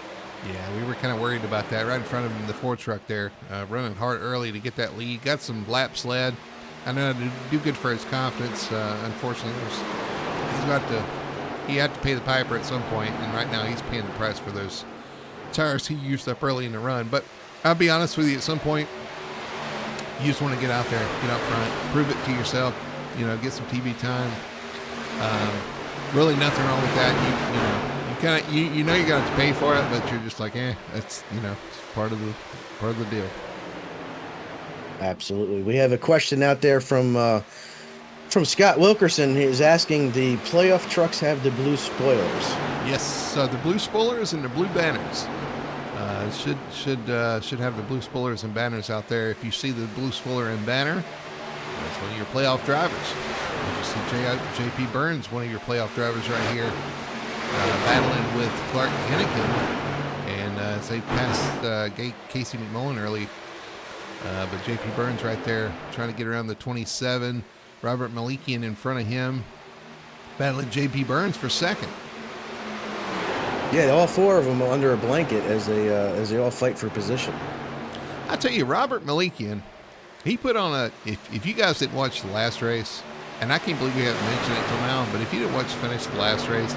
Yeah, we were kind of worried about that. Right in front of him, the Ford truck there, running hard early to get that lead. Got some laps led. I know it'd do good for his confidence. Unfortunately, he had to pay the piper at some point, and right now he's paying the price for those tires he used up early in the run. But I'll be honest with you, at some point, you just want to get out there, get out front, prove it to yourself, get some TV time. Really nothing wrong with that. You know you're going to have to pay for it, but you're just like, that's it's part of the deal. Absolutely. We have a question out there from Scott Wilkerson. He's asking, the playoff trucks have the blue spoilers? Yes, the blue spoilers and the blue banners. Should have the blue spoilers and banners out there. If you see the blue spoiler and banner, that's one of your playoff drivers. You see JP Burns, one of your playoff drivers right here, battling with Clark Hennigan, and as they passed Casey McMullen early, but JP Burns right there trying to get around the 27. Robert Malikian in front of him, battling JP Burns for second. Yeah, all four of them are under a blanket as they all fight for position. I tell you, Robert Malikian, he put on if you guys didn't watch the last race, and I can't believe we haven't mentioned it till now, but if you didn't watch the finish of the last race,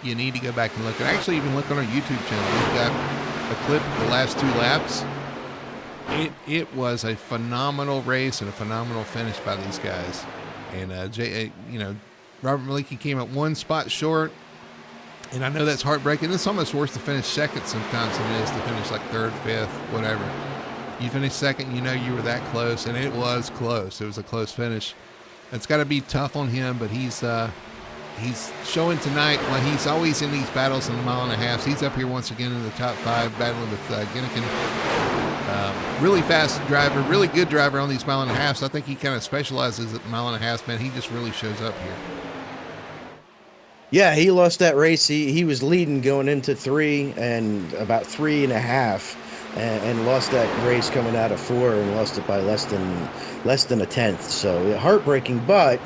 you need to go back and look. And actually even look on our YouTube channel. We've got a clip of the last 2 laps. It was a phenomenal race and a phenomenal finish by these guys. And Robert Malikian came up 1 spot short. And I know that's heartbreaking. It's almost worse to finish second sometimes than it is to finish like 3rd, 5th, whatever. You finish second, you were that close, and it was close. It was a close finish. It's got to be tough on him, but he's showing tonight why he's always in these battles in the mile and a half. He's up here once again in the top 5, battling with Ginnikin. Really fast driver, really good driver on these mile and a half. So I think he kind of specializes at the mile and a half, man. He just really shows up here. Yeah, he lost that race. He was leading going into 3 and about 3.5, and lost that race coming out of 4 and lost it by less than a tenth. So heartbreaking, but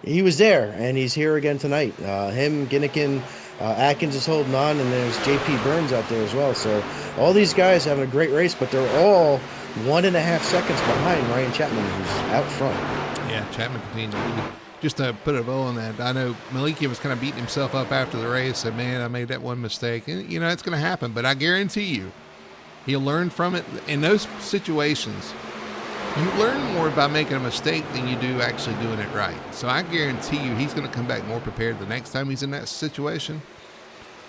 he was there, and he's here again tonight. Him, Ginnikin, Atkins is holding on, and there's JP Burns out there as well. So all these guys having a great race, but they're all 1.5 seconds behind Ryan Chapman, who's out front. Yeah, Chapman continues to lead. Just to put a bow on that, I know Malikian was kind of beating himself up after the race. Said, man, I made that one mistake. And, it's going to happen. But I guarantee you, he'll learn from it. In those situations, you learn more by making a mistake than you do actually doing it right. So I guarantee you he's going to come back more prepared the next time he's in that situation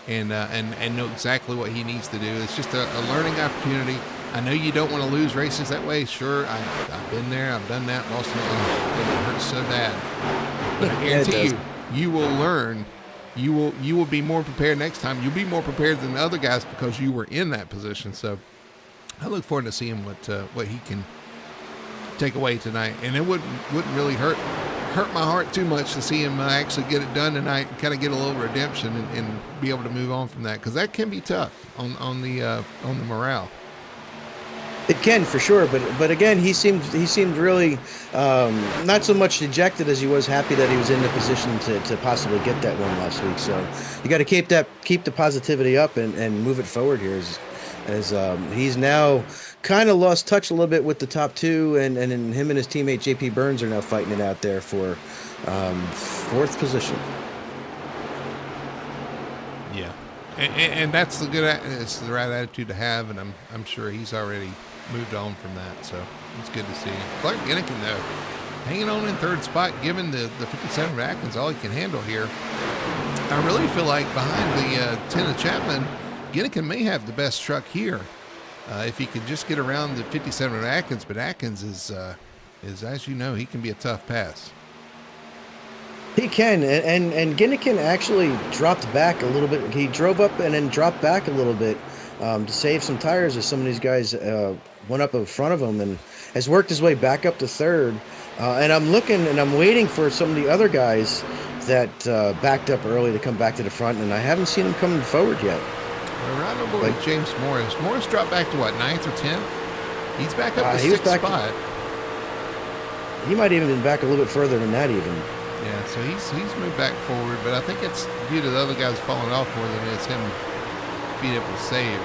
and know exactly what he needs to do. It's just a learning opportunity. I know you don't want to lose races that way. Sure, I've been there. I've done that. Lost it. It hurts so bad. But I guarantee you will learn. You will be more prepared next time. You'll be more prepared than the other guys because you were in that position. So I look forward to seeing what he can take away tonight. And it wouldn't really hurt my heart too much to see him actually get it done tonight and kind of get a little redemption and be able to move on from that, because that can be tough on the morale. It can, for sure, but again, he seemed really not so much dejected as he was happy that he was in the position to possibly get that one last week. So you got to keep the positivity up and move it forward here, as he's now kind of lost touch a little bit with the top 2, and him and his teammate JP Burns are now fighting it out there for 4th position. Yeah, and that's it's the right attitude to have, and I'm sure he's already moved on from that, so it's good to see. Clark Ginnikin, though, hanging on in 3rd spot, given the 57 of Atkins all he can handle here. I really feel like behind the 10 of Chapman, Ginnikin may have the best truck here if he could just get around the 57 of Atkins, but Atkins is as you know, he can be a tough pass. He can, and Ginnikin actually dropped back a little bit. He drove up and then dropped back a little bit to save some tires as some of these guys went up in front of him, and has worked his way back up to third. And I'm looking and I'm waiting for some of the other guys that backed up early to come back to the front, and I haven't seen them coming forward yet. Well, right on board with James Morris. Morris dropped back to what, 9th or 10th? He's back up to 6th spot. He might even been back a little bit further than that even. Yeah, so he's moved back forward, but I think it's due to the other guys falling off more than it is him being able to save.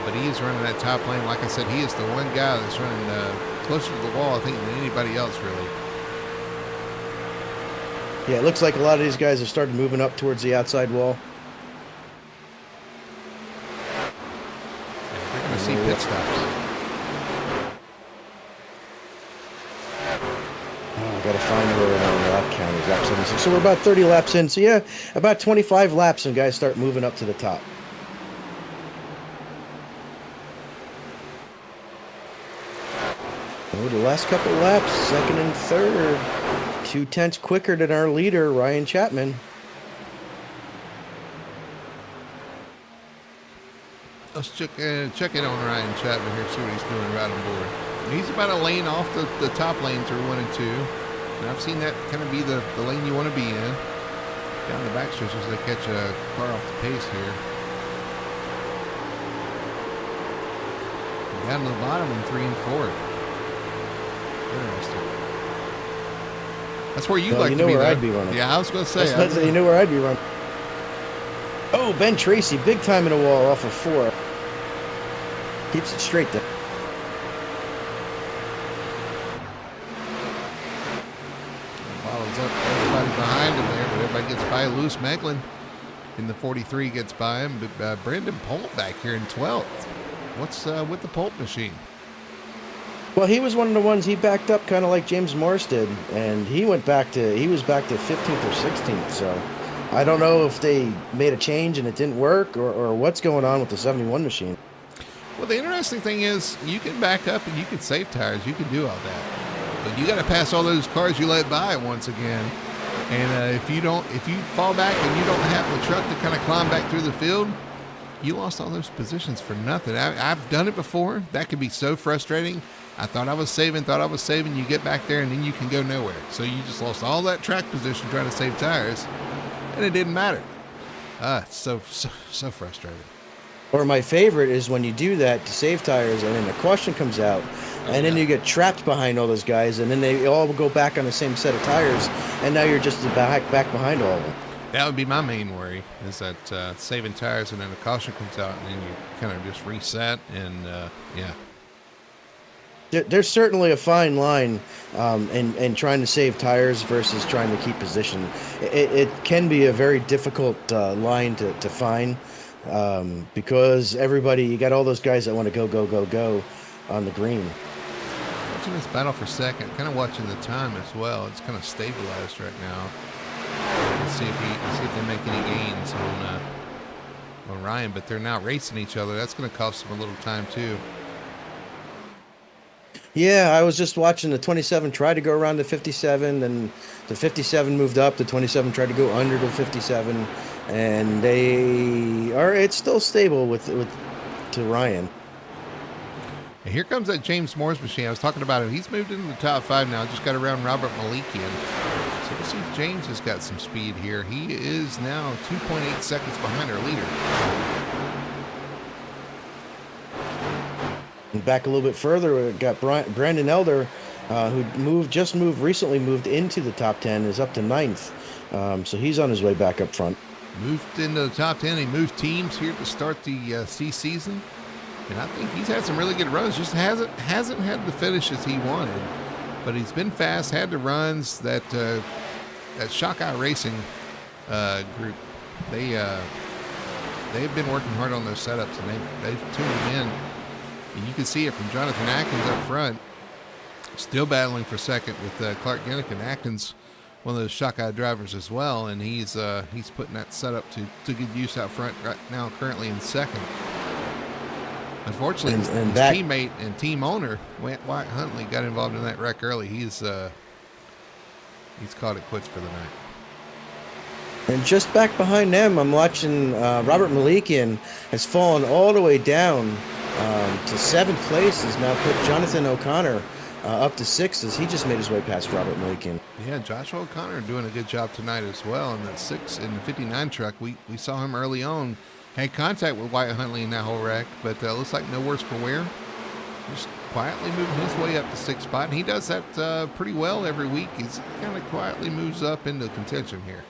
But he is running that top lane. Like I said, he is the one guy that's running closer to the wall, I think, than anybody else, really. Yeah, it looks like a lot of these guys have started moving up towards the outside wall. We're going to see pit stops. Got to find where we're on the lap count is lap 76. So we're about 30 laps in. So yeah, about 25 laps and guys start moving up to the top. Oh, the last couple laps, second and third. 2/10 quicker than our leader, Ryan Chapman. Let's check in on Ryan Chapman here, see what he's doing right on board. He's about a lane off the top lane through 1 and 2. And I've seen that kind of be the lane you want to be in. Down the back stretches, they catch a car off the pace here. And down to the bottom in 3 and 4. Interesting. That's where you'd like to be. You know where though. I'd be running. Yeah, I was going to say. You know where I'd be running. Oh, Ben Tracy, big time in the wall off of 4. Keeps it straight there. Follows up everybody behind him there, but everybody gets by. Lewis Meglin in the 43 gets by him. But Brendan Polt back here in 12th. What's with the Polt machine? Well, he was one of the ones, he backed up kind of like James Morris did, and he was back to 15th or 16th, so I don't know if they made a change and it didn't work or what's going on with the 71 machine. Well, the interesting thing is you can back up and you can save tires. You can do all that. But you got to pass all those cars you let by once again. And if you fall back and you don't have the truck to kind of climb back through the field, you lost all those positions for nothing. I've done it before. That could be so frustrating. I thought I was saving. You get back there and then you can go nowhere. So you just lost all that track position trying to save tires, and it didn't matter. It's so frustrating. Or my favorite is when you do that to save tires and then the caution comes out and then you get trapped behind all those guys and then they all go back on the same set of tires and now you're just back behind all of them. That would be my main worry, is that saving tires and then the caution comes out and then you kind of just reset and yeah. There's certainly a fine line in trying to save tires versus trying to keep position. It can be a very difficult line to find because you got all those guys that want to go on the green. Watching this battle for second, kind of watching the time as well. It's kind of stabilized right now. Let's see if they make any gains on Ryan, but they're now racing each other. That's going to cost them a little time too. Yeah, I was just watching the 27 try to go around the 57, and the 57 moved up. The 27 tried to go under the 57, and it's still stable to Ryan. And here comes that James Morris machine. I was talking about him. He's moved into the top 5 now. Just got around Robert Malikian. So we'll see if James has got some speed here. He is now 2.8 seconds behind our leader. And back a little bit further, we got Brandon Elder, who recently moved into the top 10, is up to 9th. So he's on his way back up front. Moved into the top 10. He moved teams here to start the C season. And I think he's had some really good runs. Just hasn't had the finishes he wanted. But he's been fast, had the runs. That Shock Eye Racing group, they've been working hard on those setups, and they've tuned him in. And you can see it from Jonathan Atkins up front, still battling for second with Clark Ginnick, and Atkins, one of those Shock Eye drivers as well, and he's putting that setup to good use out front right now, currently in second. Unfortunately, his teammate and team owner, Wyatt Huntley, got involved in that wreck early. He's called it quits for the night. And just back behind them, I'm watching Robert Malikian has fallen all the way down to seventh place. Has now put Jonathan O'Connor up to sixth as he just made his way past Robert Malikian. Yeah, Joshua O'Connor doing a good job tonight as well. In the 59 truck, we saw him early on. Had contact with Wyatt Huntley in that whole wreck, but looks like no worse for wear. Just quietly moving his way up to sixth spot. And he does that pretty well every week. He's kind of quietly moves up into contention here.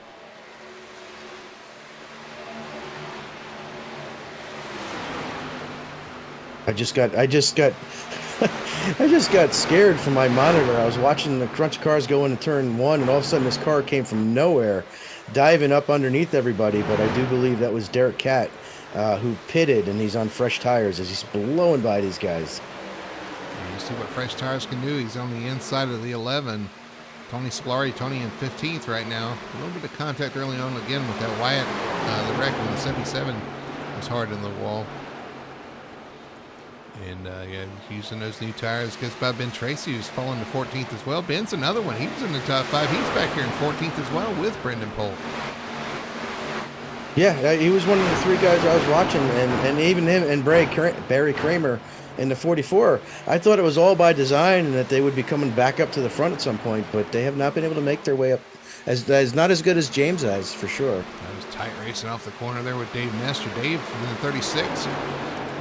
I just got I just got scared from my monitor. I was watching the crunch cars go into turn one, and all of a sudden this car came from nowhere, diving up underneath everybody. But I do believe that was Derek Catt, who pitted, and he's on fresh tires as he's blowing by these guys. And you see what fresh tires can do. He's on the inside of the 11. Tony Scolari, Tony in 15th right now. A little bit of contact early on again with that Wyatt, the wreck in the 77 was hard in the wall. And yeah, using those new tires gets by Ben Tracy, who's fallen to 14th as well. Ben's another one. He was in the top five. He's back here in 14th as well with Brendan Polk. Yeah, he was one of the three guys I was watching, and even him and Barry Kramer in the 44. I thought it was all by design and that they would be coming back up to the front at some point, but they have not been able to make their way up. As not as good as James has, for sure. That was tight racing off the corner there with Dave Nestor. Dave in the 36.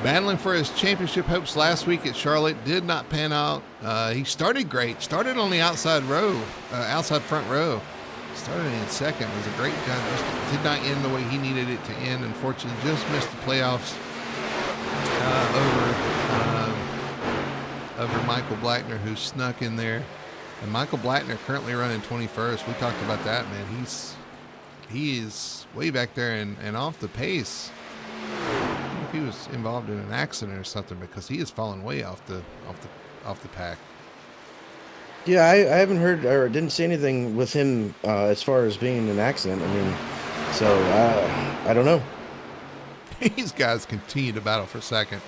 Battling for his championship hopes last week at Charlotte, did not pan out. He started great. Started on the outside front row. Started in second. Was a great gun. Just did not end the way he needed it to end. Unfortunately, just missed the playoffs over Michael Blackner, who snuck in there. And Michael Blackner currently running 21st. We talked about that, man. He is way back there and off the pace. If he was involved in an accident or something, because he has fallen way off the pack. Yeah, I haven't heard or didn't see anything with him as far as being in an accident. I mean, so I don't know. These guys continue to battle for second.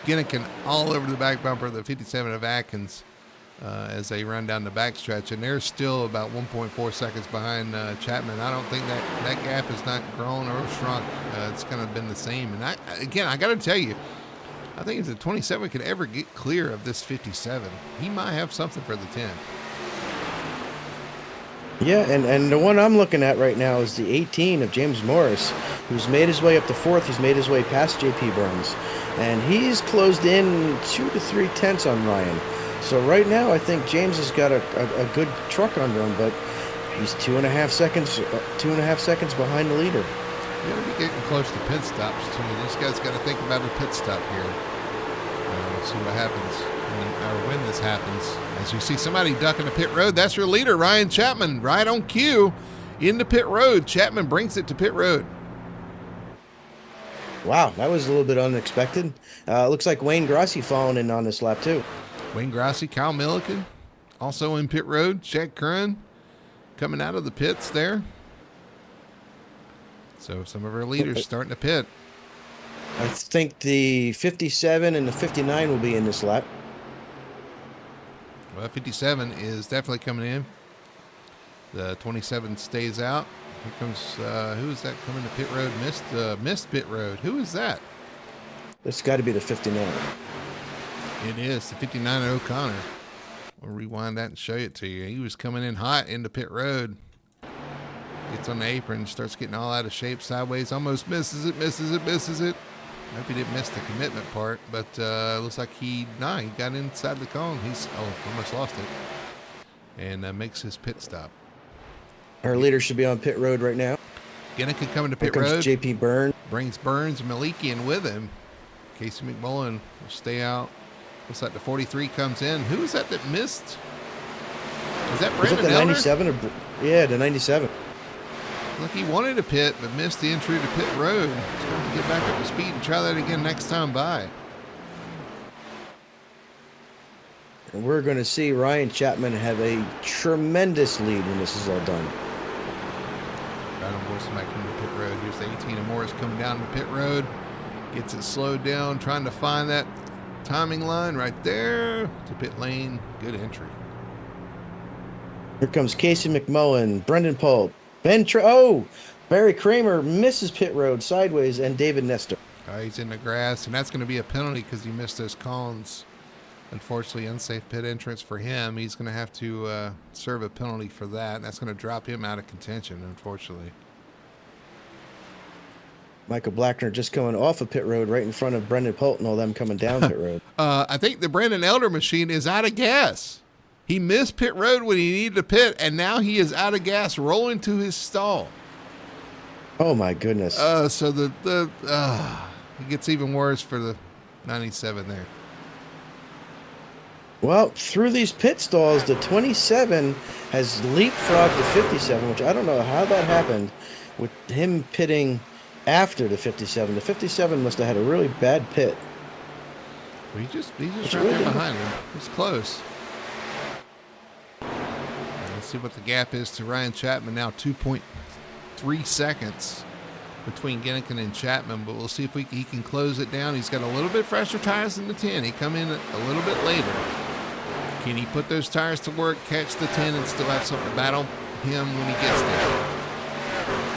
Ginnikin all over the back bumper of the 57 of Atkins as they run down the backstretch, and they're still about 1.4 seconds behind Chapman. I don't think that gap has not grown or shrunk. It's kind of been the same. And I got to tell you, I think if the 27 could ever get clear of this 57, he might have something for the 10. Yeah, and the one I'm looking at right now is the 18 of James Morris, who's made his way up to fourth. He's made his way past J.P. Burns, and he's closed in 2 to 3 tenths on Ryan. So right now, I think James has got a good truck under him, but he's 2.5 seconds behind the leader. You're going to be getting close to pit stops, too. This guy's got to think about a pit stop here. We'll see what happens when this happens. As you see somebody ducking the pit road, that's your leader, Ryan Chapman, right on cue in the pit road. Chapman brings it to pit road. Wow, that was a little bit unexpected. Looks like Wayne Grossi falling in on this lap, too. Wayne Grossi, Kyle Milliken, also in pit road. Jack Curran coming out of the pits there. So some of our leaders starting to pit. I think the 57 and the 59 will be in this lap. Well, 57 is definitely coming in. The 27 stays out. Here comes, who is that coming to pit road? Missed pit road. Who is that? It's got to be the 59. It is the 59 of O'Connor. We'll rewind that and show it to you. He was coming in hot into pit road. Gets on the apron, starts getting all out of shape sideways, almost misses it. I hope he didn't miss the commitment part, but looks like he got inside the cone. He's almost lost it, and makes his pit stop. Our leader should be on pit road right now. Ginnikin coming to pit Here comes road. J.P. Burns. Brings Burns and Malikian with him. Casey McMullen will stay out. Looks like the 43 comes in. Who is that missed? Is that Brandon the Elder? 97? Yeah, the 97. Look, he wanted to pit, but missed the entry to pit road. He's going to get back up to speed and try that again next time by. And we're going to see Ryan Chapman have a tremendous lead when this is all done. Brandon Wilson might come to pit road. Here's the 18 of Morris coming down the pit road. Gets it slowed down, trying to find that timing line right there to pit lane. Good entry. Here comes Casey McMullen, Brendan Polk, Barry Kramer misses pit road sideways, and David Nestor. He's in the grass, and that's going to be a penalty because he missed those cones. Unfortunately, unsafe pit entrance for him. He's going to have to serve a penalty for that, and that's going to drop him out of contention, unfortunately. Michael Blackner just coming off of pit road right in front of Brendan Polt and all them coming down pit road. I think the Brandon Elder machine is out of gas. He missed pit road when he needed to pit, and now he is out of gas rolling to his stall. Oh, my goodness. So it gets even worse for the 97 there. Well, through these pit stalls, the 27 has leapfrogged the 57, which I don't know how that happened with him pitting after the 57. The 57 must have had a really bad pit. Well, he's just right there behind him. It's close. Let's see what the gap is to Ryan Chapman now. 2.3 seconds between Ginnikin and Chapman, but we'll see if he can close it down. He's got a little bit fresher tires than the 10. He come in a little bit later. Can he put those tires to work, catch the 10, and still have something to battle him when he gets there?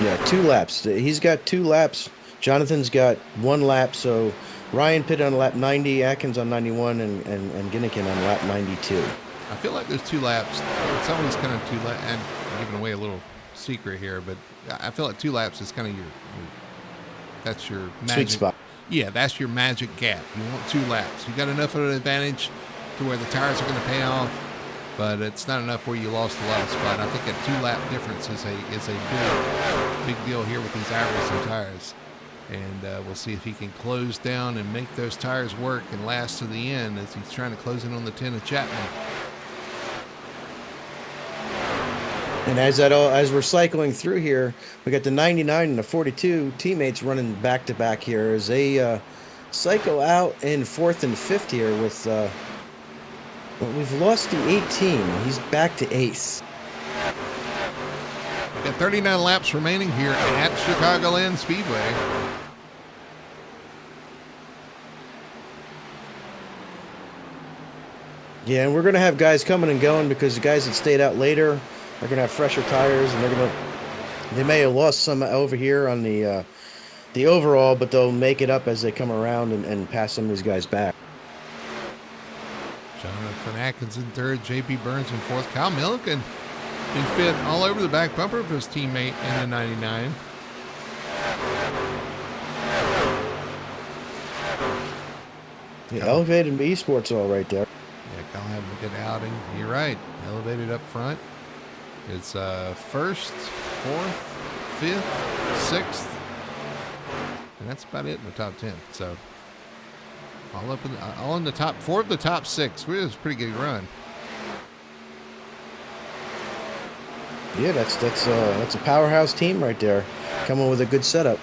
Yeah, 2 laps. He's got 2 laps. Jonathan's got 1 lap, so Ryan pitted on lap 90, Atkins on 91, and Ginnikin on lap 92. I feel like there's 2 laps. It's always kind of 2 laps, and I'm giving away a little secret here, but I feel like 2 laps is kind of that's your magic sweet spot. Yeah, that's your magic gap. You want 2 laps. You got enough of an advantage to where the tires are going to pay off, but it's not enough where you lost a lot of spot. I think a 2-lap difference is a big deal here with these iRacing tires, and we'll see if he can close down and make those tires work and last to the end as he's trying to close in on the 10 of Chapman. And as we're cycling through here, we got the 99 and the 42 teammates running back to back here as they cycle out in 4th and 5th here with. But we've lost the 18. He's back to 8th. Got 39 laps remaining here at Chicagoland Speedway. Yeah, and we're going to have guys coming and going because the guys that stayed out later are going to have fresher tires, and they may have lost some over here on the overall, but they'll make it up as they come around and pass some of these guys back. Jonathan Atkins in 3rd, J.P. Burns in 4th, Kyle Milliken in 5th, all over the back bumper of his teammate in the 99. Yeah, Elevated Esports all right there. Yeah, Kyle having a good outing. You're right. Elevated up front. It's 1st, 4th, 5th, 6th, and that's about it in the top 10. So all in the top 4 of the top 6. It was a pretty good run. Yeah, that's a powerhouse team right there, coming with a good setup.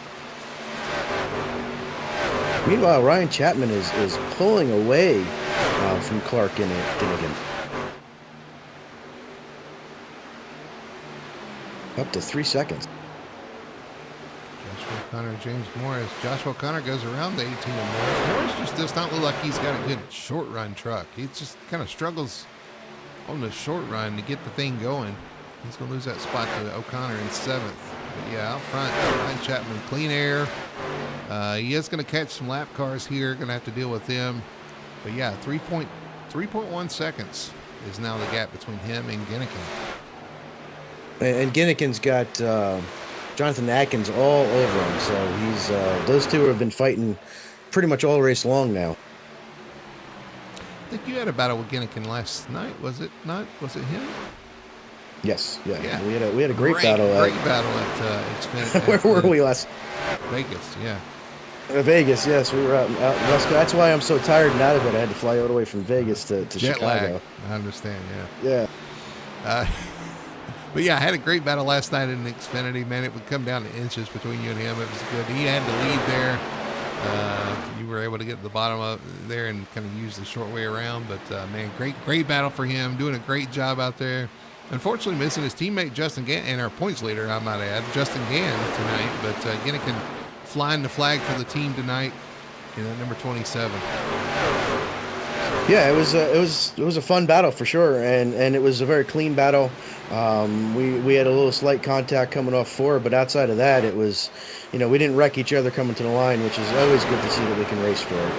Meanwhile, Ryan Chapman is pulling away from Clark Ginnigan. Up to 3 seconds. Joshua O'Connor, James Morris. Joshua O'Connor goes around the 18 of Morris. Morris just does not look like he's got a good short run truck. He just kind of struggles on the short run to get the thing going. He's going to lose that spot to O'Connor in 7th. But yeah, out front, Ryan Chapman, clean air. He is going to catch some lap cars here. Going to have to deal with them. But yeah, 3.1 seconds is now the gap between him and Ginnikin. And Ginnikin's got Jonathan Atkins all over him, so he's those two have been fighting pretty much all race long now. I think you had a battle with Ginnikin last night, was it not? Was it him? Yes, yeah. We had a great battle. Great battle at Xfinity. Where were we last? Vegas, yeah. Vegas, yes, we were out in West. That's why I'm so tired and out of it. I had to fly all the way from Vegas to Jet Chicago. lag. I understand, Yeah. But yeah, I had a great battle last night in Xfinity. Man, it would come down to inches between you and him. It was good. He had the lead there. You were able to get to the bottom of there and kind of use the short way around. But man, great battle for him. Doing a great job out there. Unfortunately, missing his teammate Justin Gann and our points leader, I might add, Justin Gann tonight. But Ginnikin flying the flag for the team tonight in at number 27. Yeah, it was a fun battle for sure, and it was a very clean battle. We had a little slight contact coming off four, but outside of that, it was, we didn't wreck each other coming to the line, which is always good to see that we can race for it.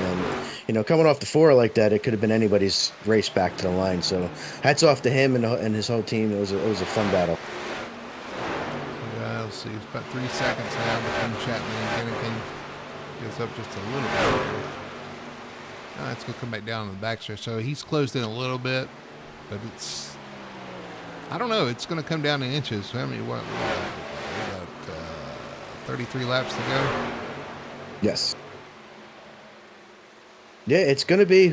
And coming off the four like that, it could have been anybody's race back to the line. So hats off to him and his whole team. It was a fun battle. Let's see, it's about 3 seconds now between Chapman and Ginnigan. Goes up just a little bit. It's going to come back down on the backstretch. So he's closed in a little bit, but I don't know. It's going to come down in inches. How many? What? About 33 laps to go. Yes. Yeah, it's going to be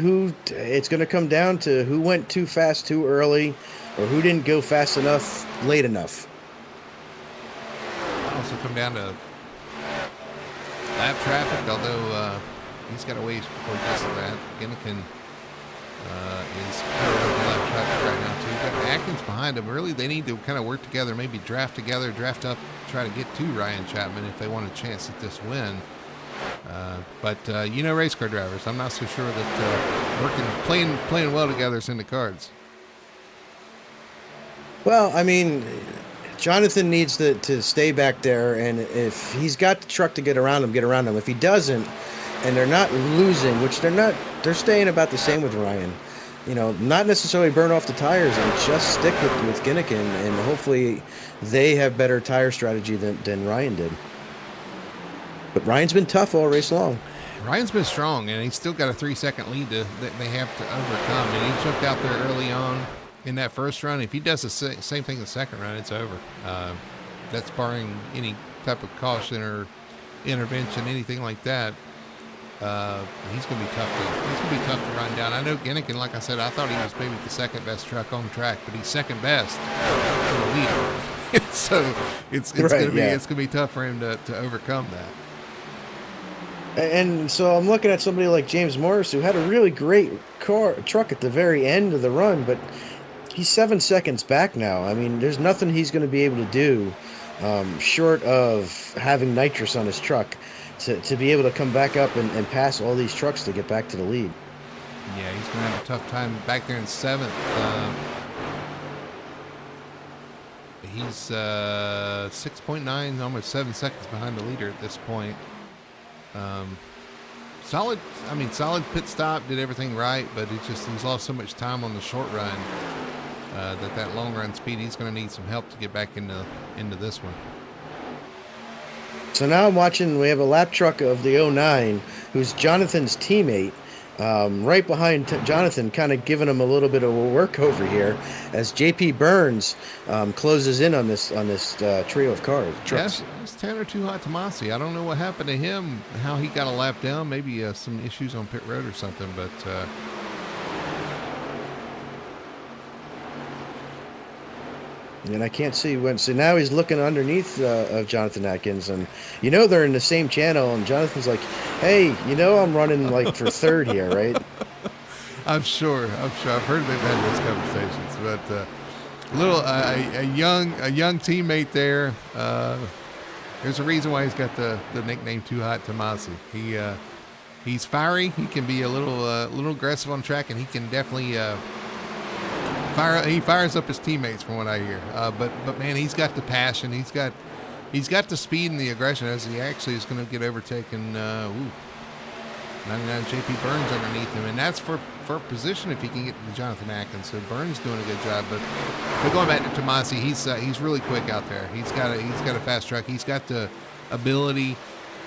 it's going to come down to who went too fast too early, or who didn't go fast enough late enough. It'll also come down to lap traffic, although he's got a ways before he gets to that. Ginnigan is clear of the lap traffic right now, too. You've got Atkins behind him. Really, they need to kind of work together, maybe draft together, draft up, try to get to Ryan Chapman if they want a chance at this win. But race car drivers, I'm not so sure that playing well together is in the cards. Well, I mean, Jonathan needs to stay back there, and if he's got the truck to get around him, get around him. If he doesn't, and they're not losing, which they're not, they're staying about the same with Ryan. Not necessarily burn off the tires and just stick with Ginnigan, and hopefully they have better tire strategy than Ryan did. But Ryan's been tough all race long. Ryan's been strong, and he's still got a 3-second lead that they have to overcome. And he jumped out there early on in that first run. If he does the same thing in the second run, it's over. That's barring any type of caution or intervention, anything like that. He's going to be tough to run down. I know Ginnigan, like I said, I thought he was maybe the second best truck on track, but he's second best for the leader. So it's going to be tough for him to overcome that. And so I'm looking at somebody like James Morris, who had a really great truck at the very end of the run, but he's 7 seconds back now. I mean, there's nothing he's going to be able to do short of having nitrous on his truck to be able to come back up and pass all these trucks to get back to the lead. Yeah, he's going to have a tough time back there in seventh. He's 6.9, almost 7 seconds behind the leader at this point. Solid pit stop, did everything right, but he's lost so much time on the short run that long run speed, he's going to need some help to get back into this one. So now I'm watching, we have a lap truck of the 09, who's Jonathan's teammate, right behind Jonathan, kind of giving him a little bit of a work over here as JP Burns closes in on this trio of trucks. Yes, it's Tanner Too Hot Tomasi. I don't know what happened to him, how he got a lap down, maybe some issues on pit road or something, but and I can't see when. So now he's looking underneath of Jonathan Atkins, and they're in the same channel. And Jonathan's like, "Hey, I'm running like for third here, right?" I'm sure. I've heard they've had those conversations, but a young teammate there. There's a reason why he's got the nickname Too Hot Tomasi. He's fiery. He can be a little aggressive on track, and he can definitely. He fires up his teammates from what I hear. But man, he's got the passion. He's got the speed and the aggression as he actually is going to get overtaken. 99 JP Burns underneath him, and that's for position if he can get to Jonathan Atkins. So Burns doing a good job. But going back to Tomasi, he's really quick out there. He's got a fast truck. He's got the ability.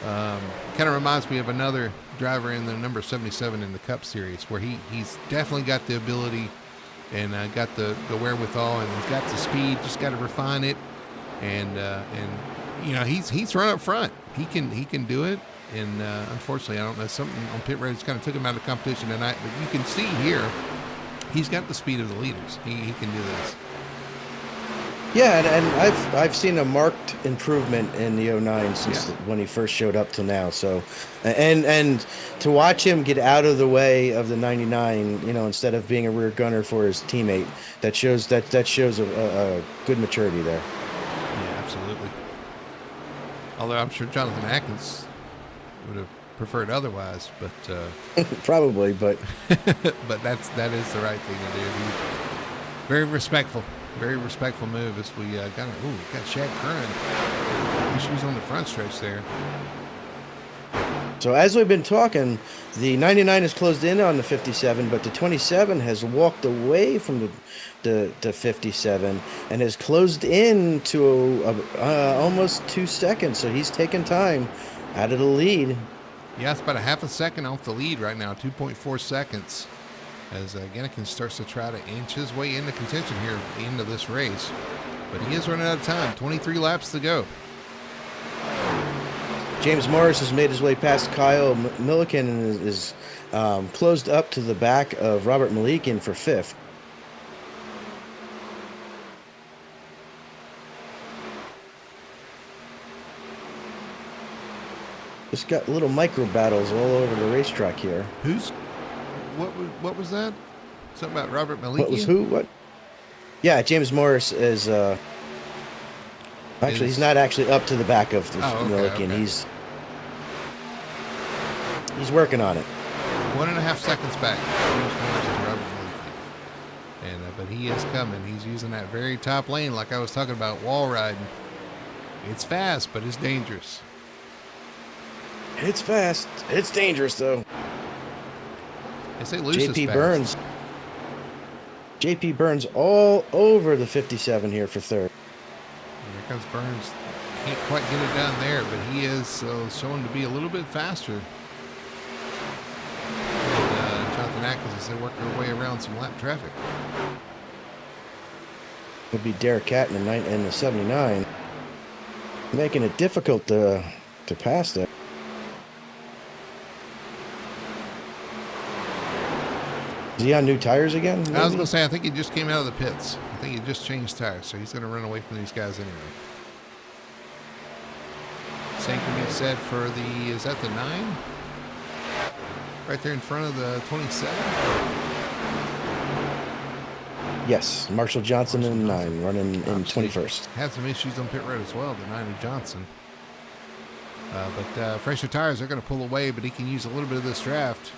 Kind of reminds me of another driver in the number 77 in the Cup Series, where he's definitely got the ability. And got the wherewithal, and he's got the speed. Just got to refine it, and he's run up front. He can do it. And unfortunately, I don't know, something on pit road kind of took him out of the competition tonight. But you can see here, he's got the speed of the leaders. He can do this. Yeah, and I've seen a marked improvement in the 09 since when he first showed up till now. So, and to watch him get out of the way of the 99, instead of being a rear gunner for his teammate, that shows a good maturity there. Yeah, absolutely. Although I'm sure Jonathan Atkins would have preferred otherwise, but Probably, but but that is the right thing to do. Very respectful move. As we got Shaq Curran. She was on the front stretch there. so as we've been talking, the 99 is closed in on the 57, but the 27 has walked away from the 57 and has closed in to almost 2 seconds. So he's taking time out of the lead. Yeah, it's about a half a second off the lead right now, 2.4 seconds, as Genniken starts to try to inch his way into contention here at the end of this race. But he is running out of time, 23 laps to go. James Morris has made his way past Kyle Milliken and is closed up to the back of Robert Malikian for 5th. Just got little micro battles all over the racetrack here. What was that? Something about Robert Malikian? What was who? What? Yeah, James Morris is actually he's not actually up to the back of Milliken. Okay. He's working on it. 1.5 seconds back. James Morris to Robert Malikian. And but he is coming. He's using that very top lane, like I was talking about, wall riding. It's fast, but it's dangerous. It's fast. It's dangerous, though. They say loose is JP fast. Burns. JP Burns all over the 57 here for 3rd. Here comes Burns. Can't quite get it done there, but he is showing to be a little bit faster. And Jonathan Atkins as they work their way around some lap traffic. Would be Derek Catt in the 79, making it difficult to pass there. Is he on new tires again? Maybe? I was going to say, I think he just came out of the pits. I think he just changed tires, so he's going to run away from these guys anyway. Same can be said for is that the 9? Right there in front of the 27? Yes, Marshall Johnson in 9, running in 21st. Had some issues on pit road as well, the 9 of Johnson. But fresher tires are going to pull away, but he can use a little bit of this draft.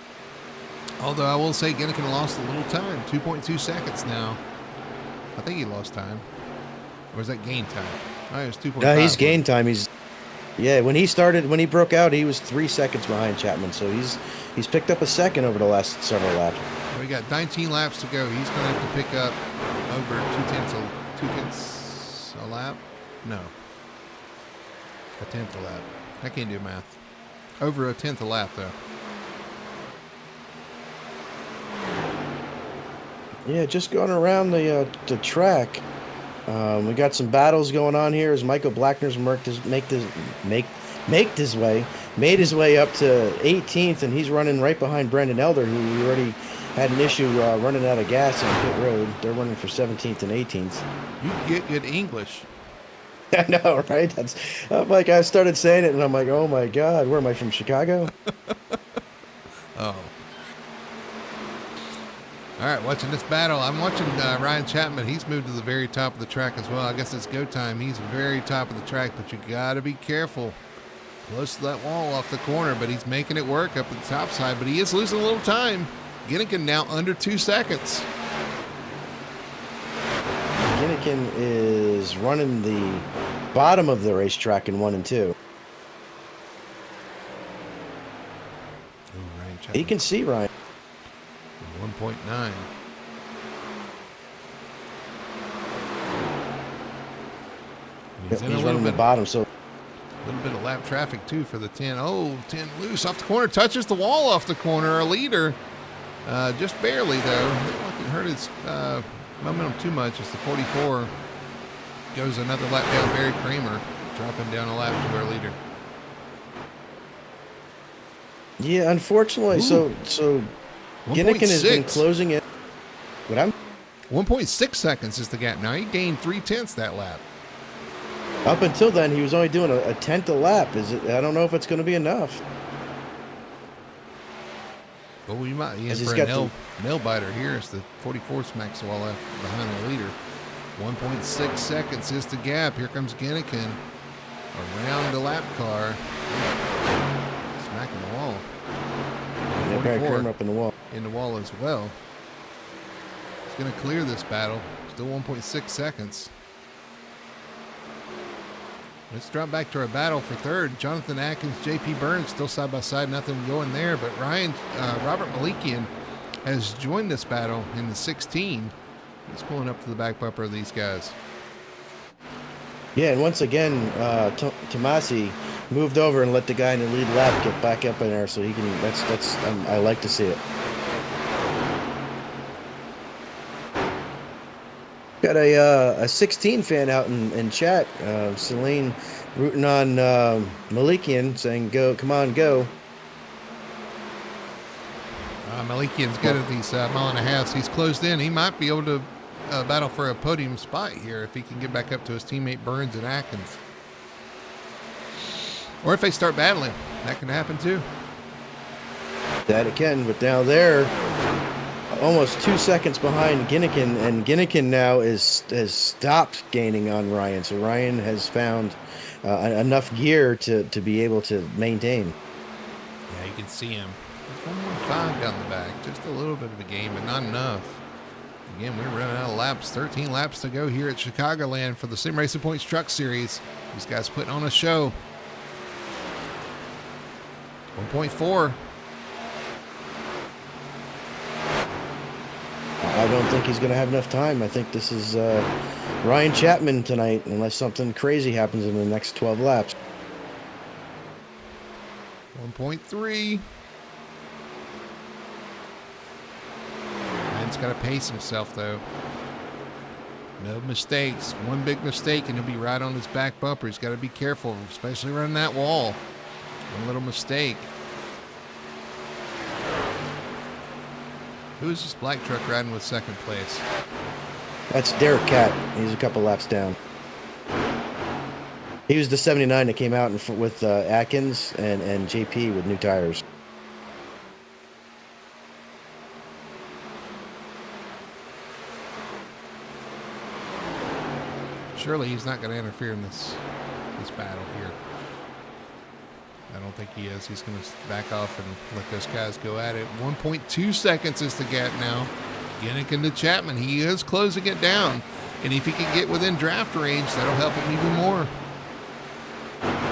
Although I will say Genniken lost a little time, 2.2 seconds now. I think he lost time. Or was that gain time? Oh, it was 2.5. No, he's gained time. When he broke out, he was 3 seconds behind Chapman. So he's picked up a second over the last several laps. We got 19 laps to go. He's going to have to pick up over 2 tenths a lap. No, a tenth a lap. I can't do math. Over a tenth a lap though. Yeah, just going around the track. We got some battles going on here as Michael Blackner's made his way up to 18th, and he's running right behind Brendan Elder, who already had an issue running out of gas on pit road. They're running for 17th and 18th. You get good English. I know, right? I started saying it, and I'm like, oh my God, where am I from, Chicago? Oh. All right, watching this battle. I'm watching Ryan Chapman. He's moved to the very top of the track as well. I guess it's go time. He's very top of the track, but you got to be careful. Close to that wall off the corner, but he's making it work up at the top side, but he is losing a little time. Genniken now under 2 seconds. Genniken is running the bottom of the racetrack in 1 and 2. Ooh, Ryan Chapman. He can see Ryan. 1.9. He's running the bottom, so a little bit of lap traffic too for the 10. Oh, 10 loose off the corner, touches the wall off the corner. A leader, just barely though. I don't think it hurt his momentum too much as the 44 goes another lap down. Barry Kramer dropping down a lap to our leader. Yeah, unfortunately, Ooh. so Genniken has been 1.6. closing it. 1.6 seconds is the gap now. He gained 0.3 that lap. Up until then, he was only doing a tenth a lap. I don't know if it's going to be enough. Well, we might be in As he's for got a nail biter here as the 44 smacks the wall out behind the leader. 1.6 seconds is the gap. Here comes Genniken around the lap car. Smacking the wall. Yeah, Barry Kramer up in the wall. In the wall as well. He's going to clear this battle. Still 1.6 seconds. Let's drop back to our battle for third. Jonathan Atkins, J.P. Burns still side by side. Nothing going there. But Robert Malikian has joined this battle in the 16. He's pulling up to the back bumper of these guys. Yeah, and once again, Tomasi moved over and let the guy in the lead lap get back up in there, so he can. I like to see it. Got a 16 fan out in chat. Celine rooting on Malikian, saying, "Go, come on, go." Malikian's good at these mile and a half. He's closed in. He might be able to battle for a podium spot here if he can get back up to his teammate Burns and Atkins. Or if they start battling, that can happen too. That it can, but now they're almost 2 seconds behind Ginnikin, and Ginnikin now has stopped gaining on Ryan. So Ryan has found enough gear to be able to maintain. Yeah, you can see him. There's 1.5 down the back. Just a little bit of a gain, but not enough. Again, we're running out of laps. 13 laps to go here at Chicagoland for the Sim Racing Points Truck Series. These guys putting on a show. 1.4. I don't think he's going to have enough time. I think this is Ryan Chapman tonight, unless something crazy happens in the next 12 laps. 1.3. Ryan's got to pace himself, though. No mistakes. One big mistake, and he'll be right on his back bumper. He's got to be careful, especially running that wall. One little mistake. Who's this black truck riding with second place? That's Derek Catt. He's a couple laps down. He was the 79 that came out with Atkins and JP with new tires. Surely he's not going to interfere in this battle here. I don't think he is. He's going to back off and let those guys go at it. 1.2 seconds is the gap now. Ginnikin to Chapman. He is closing it down. And if he can get within draft range, that'll help him even more.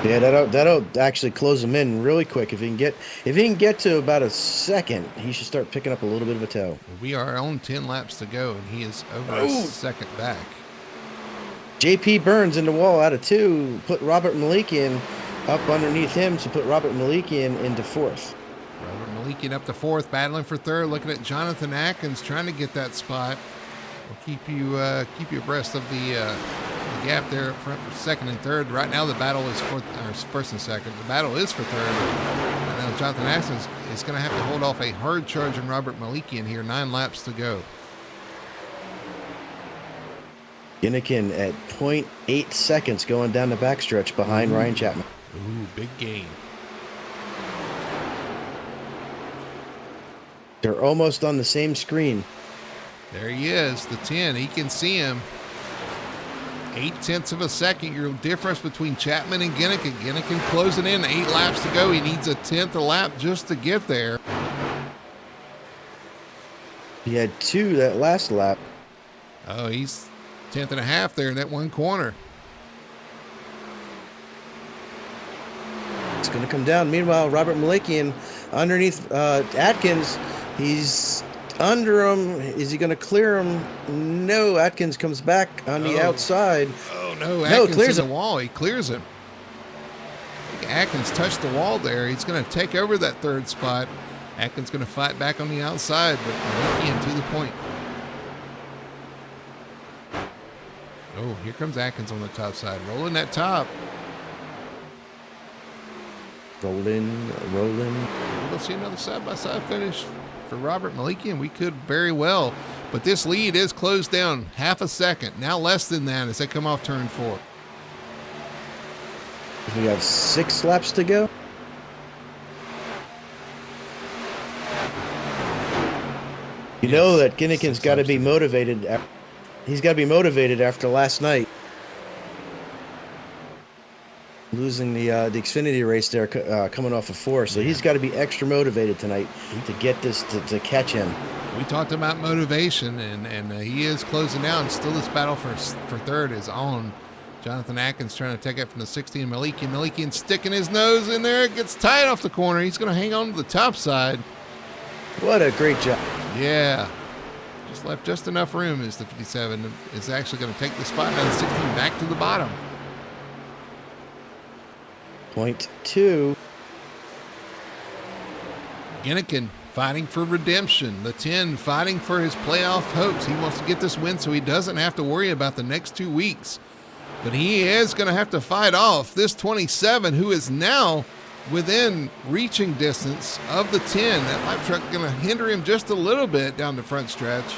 Yeah, that'll actually close him in really quick. If he can get to about a second, he should start picking up a little bit of a tow. We are on 10 laps to go, and he is over a second back. JP Burns in the wall out of 2. Put Robert Malikian up underneath him to put Robert Malikian into 4th. Robert Malikian up to 4th, battling for 3rd. Looking at Jonathan Atkins trying to get that spot. We'll keep you abreast of the gap there up front for 2nd and 3rd. Right now the battle is for 1st and 2nd. The battle is for 3rd. Right now Jonathan Atkins is going to have to hold off a hard charge on Robert Malikian here. 9 laps to go. Ginnikin at 0.8 seconds going down the backstretch behind Ryan Chapman. Ooh, big gain. They're almost on the same screen. There he is, the 10. He can see him. 0.8 of a second. Your difference between Chapman and Ginnikin. Ginnikin closing in. 8 laps to go. He needs a 10th a lap just to get there. He had 2 that last lap. Oh, he's 10th and a half there in that one corner. It's going to come down. Meanwhile, Robert Malikian underneath Atkins. He's under him. Is he going to clear him? No. Atkins comes back on the outside. Oh, no. Atkins clears in the wall. He clears him. I think Atkins touched the wall there. He's going to take over that 3rd spot. Atkins going to fight back on the outside, but Malikian to the point. Oh, here comes Atkins on the top side. Rolling that top. Rolling. We'll see another side-by-side finish for Robert Malikian. We could very well. But this lead is closed down half a second. Now less than that as they come off turn 4. We have 6 laps to go. You know that Ginnikin's got to be motivated. He's got to be motivated after last night. losing the Xfinity race there, coming off of 4. So he's got to be extra motivated tonight to get this to catch him. We talked about motivation, and he is closing down. Still, this battle for third is on. Jonathan Atkins trying to take it from the 16. Malikian sticking his nose in there. It gets tight off the corner. He's going to hang on to the top side. What a great job. Yeah. Just left just enough room as the 57 is actually going to take the spot down the 16 back to the bottom. Point 2. Ginnikin fighting for redemption. The 10 fighting for his playoff hopes. He wants to get this win so he doesn't have to worry about the next 2 weeks. But he is going to have to fight off this 27, who is now within reaching distance of the 10. That lap truck going to hinder him just a little bit down the front stretch.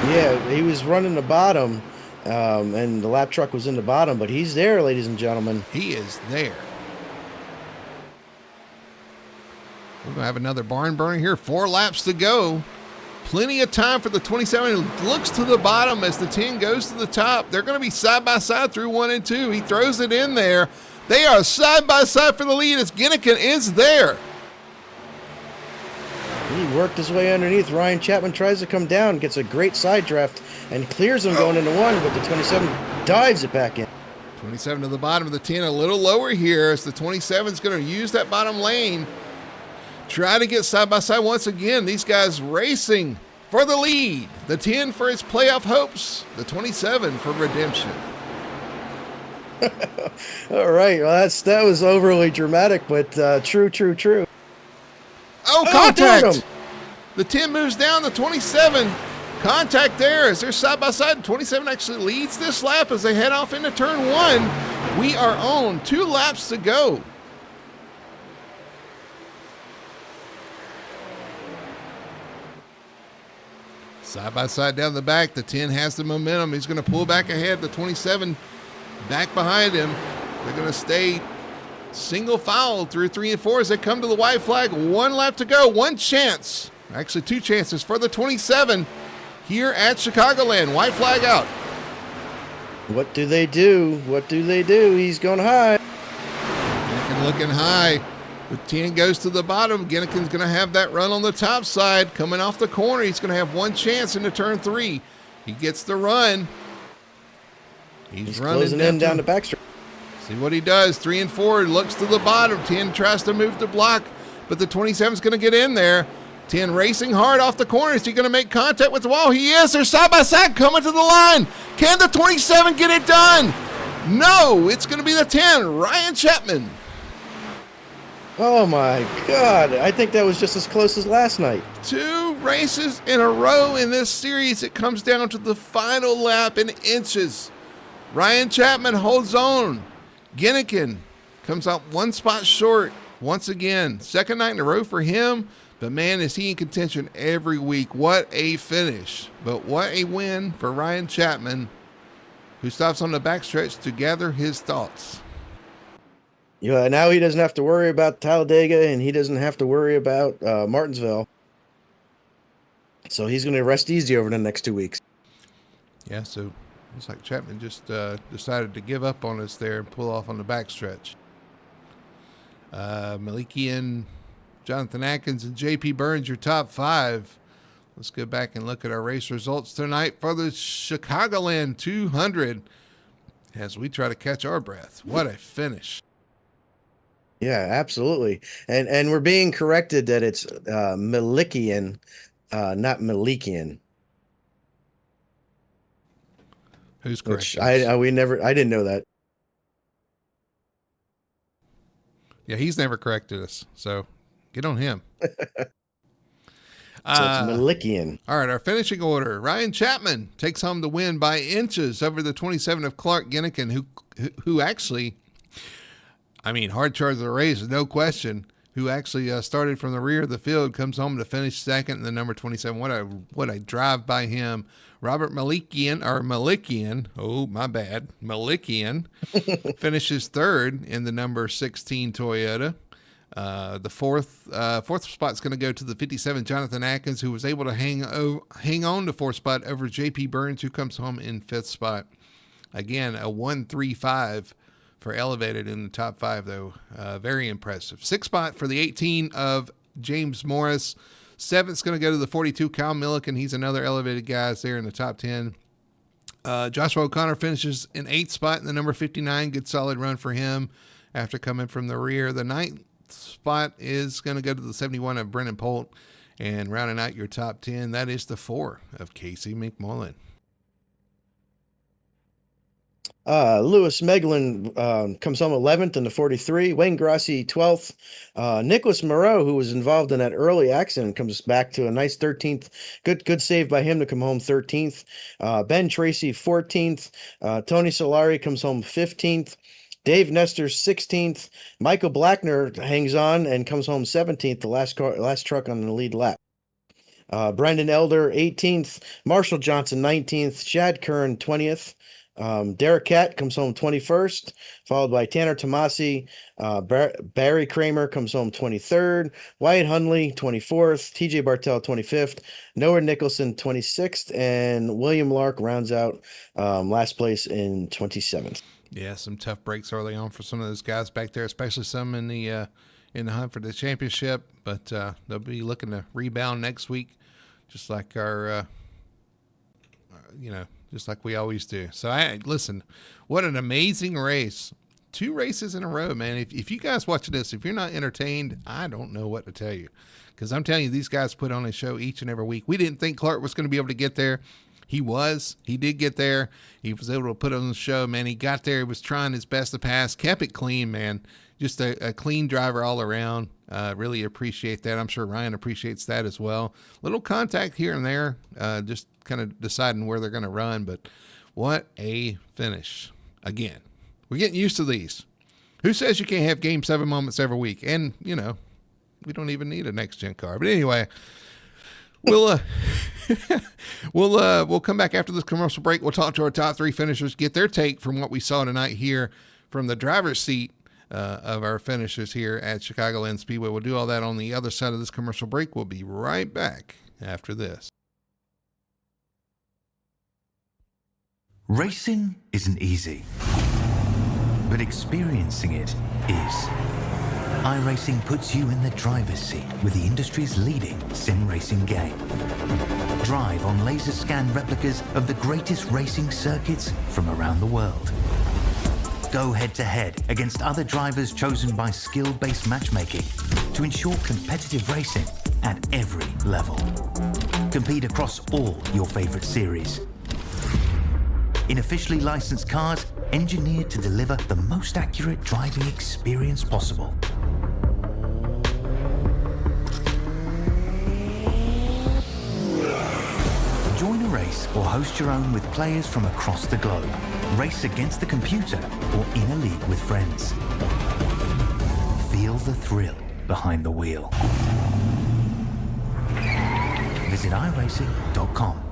Yeah, he was running the bottom, and the lap truck was in the bottom, but he's there, ladies and gentlemen. He is there. We're going to have another barn burner here. 4 laps to go. Plenty of time for the 27. He looks to the bottom as the 10 goes to the top. They're going to be side by side through 1 and 2. He throws it in there. They are side by side for the lead as Ginnikin is there. He worked his way underneath. Ryan Chapman tries to come down, gets a great side draft, and clears him going into 1, but the 27 dives it back in. 27 to the bottom of the 10, a little lower here as the 27 is going to use that bottom lane. Try to get side by side once again. These guys racing for the lead. The 10 for his playoff hopes. The 27 for redemption. All right. Well, that was overly dramatic, but true. Oh, contact! The 10 moves down. The 27. Contact there as they're side by side. 27 actually leads this lap as they head off into turn 1. We are on 2 laps to go. Side by side down the back, the 10 has the momentum. He's going to pull back ahead. The 27 back behind him. They're going to stay single file through 3 and 4 as they come to the white flag. 1 lap to go, 1 chance. Actually, 2 chances for the 27 here at Chicagoland. White flag out. What do they do? He's going high. Looking high. The 10 goes to the bottom. Ginnikin's going to have that run on the top side. Coming off the corner, he's going to have 1 chance into turn 3. He gets the run. He's running closing in down the backstretch. See what he does. 3 and 4, looks to the bottom. 10 tries to move the block, but the 27's going to get in there. 10 racing hard off the corner. Is he going to make contact with the wall? He is. They're side by side coming to the line. Can the 27 get it done? No, it's going to be the 10, Ryan Chapman. Oh my God. I think that was just as close as last night. 2 races in a row in this series. It comes down to the final lap in inches. Ryan Chapman holds on. Ginnikin comes out 1 spot short once again. 2nd night in a row for him. But man, is he in contention every week. What a finish. But what a win for Ryan Chapman, who stops on the backstretch to gather his thoughts. Yeah, now he doesn't have to worry about Talladega, and he doesn't have to worry about Martinsville. So he's going to rest easy over the next 2 weeks. Yeah, so looks like Chapman just decided to give up on us there and pull off on the backstretch. Malikian, Jonathan Atkins, and J.P. Burns, your top 5. Let's go back and look at our race results tonight for the Chicagoland 200 as we try to catch our breath. What a finish. Yeah, absolutely. And we're being corrected that it's Malikian, not Malikian. Who's correct? I didn't know that. Yeah, he's never corrected us. So get on him. So it's Malikian. All right, our finishing order. Ryan Chapman takes home the win by inches over the 27 of Clark Ginnikin, who actually, I mean, hard charge of the race, no question, who actually started from the rear of the field, comes home to finish 2nd, and the number 27. What a drive by him. Robert Malikian, oh, my bad, Malikian, finishes 3rd in the number 16 Toyota. The fourth spot's going to go to the 57, Jonathan Atkins, who was able to hang on to 4th spot over J.P. Burns, who comes home in 5th spot. Again, a 1:35 for elevated in the top 5, though. Very impressive. 6th spot for the 18 of James Morris. 7th's going to go to the 42, Kyle Milliken. He's another elevated guy there in the top 10. Joshua O'Connor finishes in 8th spot in the number 59. Good solid run for him after coming from the rear. The 9th spot is going to go to the 71 of Brennan Polt. And rounding out your top 10, that is the 4 of Casey McMullen. Lewis Meglin comes home 11th in the 43. Wayne Grassi 12th. Nicholas Moreau, who was involved in that early accident, comes back to a nice 13th. Good save by him to come home 13th. Ben Tracy 14th. Tony Solari comes home 15th. Dave Nestor 16th. Michael Blackner hangs on and comes home 17th, the last truck on the lead lap. Brendan Elder 18th. Marshall Johnson 19th. Chad Kern 20th. Derek Catt comes home 21st, followed by Tanner Tomasi. Barry Kramer comes home 23rd. Wyatt Hundley 24th. TJ Bartell 25th. Noah Nicholson 26th, and William Lark rounds out last place in 27th. Yeah, some tough breaks early on for some of those guys back there, especially some in the hunt for the championship. But they'll be looking to rebound next week, just like our just like we always do. So, listen, what an amazing race. 2 races in a row, man. If you guys watch this, if you're not entertained, I don't know what to tell you. Because I'm telling you, these guys put on a show each and every week. We didn't think Clark was going to be able to get there. He did get there. He was able to put on the show, man. He got there. He was trying his best to pass. Kept it clean, man. Just a clean driver all around. Really appreciate that. I'm sure Ryan appreciates that as well. Little contact here and there, just kind of deciding where they're going to run. But what a finish. Again, we're getting used to these. Who says you can't have Game 7 moments every week? And, we don't even need a next-gen car. But anyway, we'll come back after this commercial break. We'll talk to our top 3 finishers, get their take from what we saw tonight here from the driver's seat of our finishers here at Chicagoland Speedway. We'll do all that on the other side of this commercial break. We'll be right back after this. Racing isn't easy, but experiencing it is. iRacing puts you in the driver's seat with the industry's leading sim racing game. Drive on laser scan replicas of the greatest racing circuits from around the world. Go head-to-head against other drivers chosen by skill-based matchmaking to ensure competitive racing at every level. Compete across all your favorite series. In officially licensed cars, engineered to deliver the most accurate driving experience possible. Join a race or host your own with players from across the globe. Race against the computer or in a league with friends. Feel the thrill behind the wheel. Visit iRacing.com.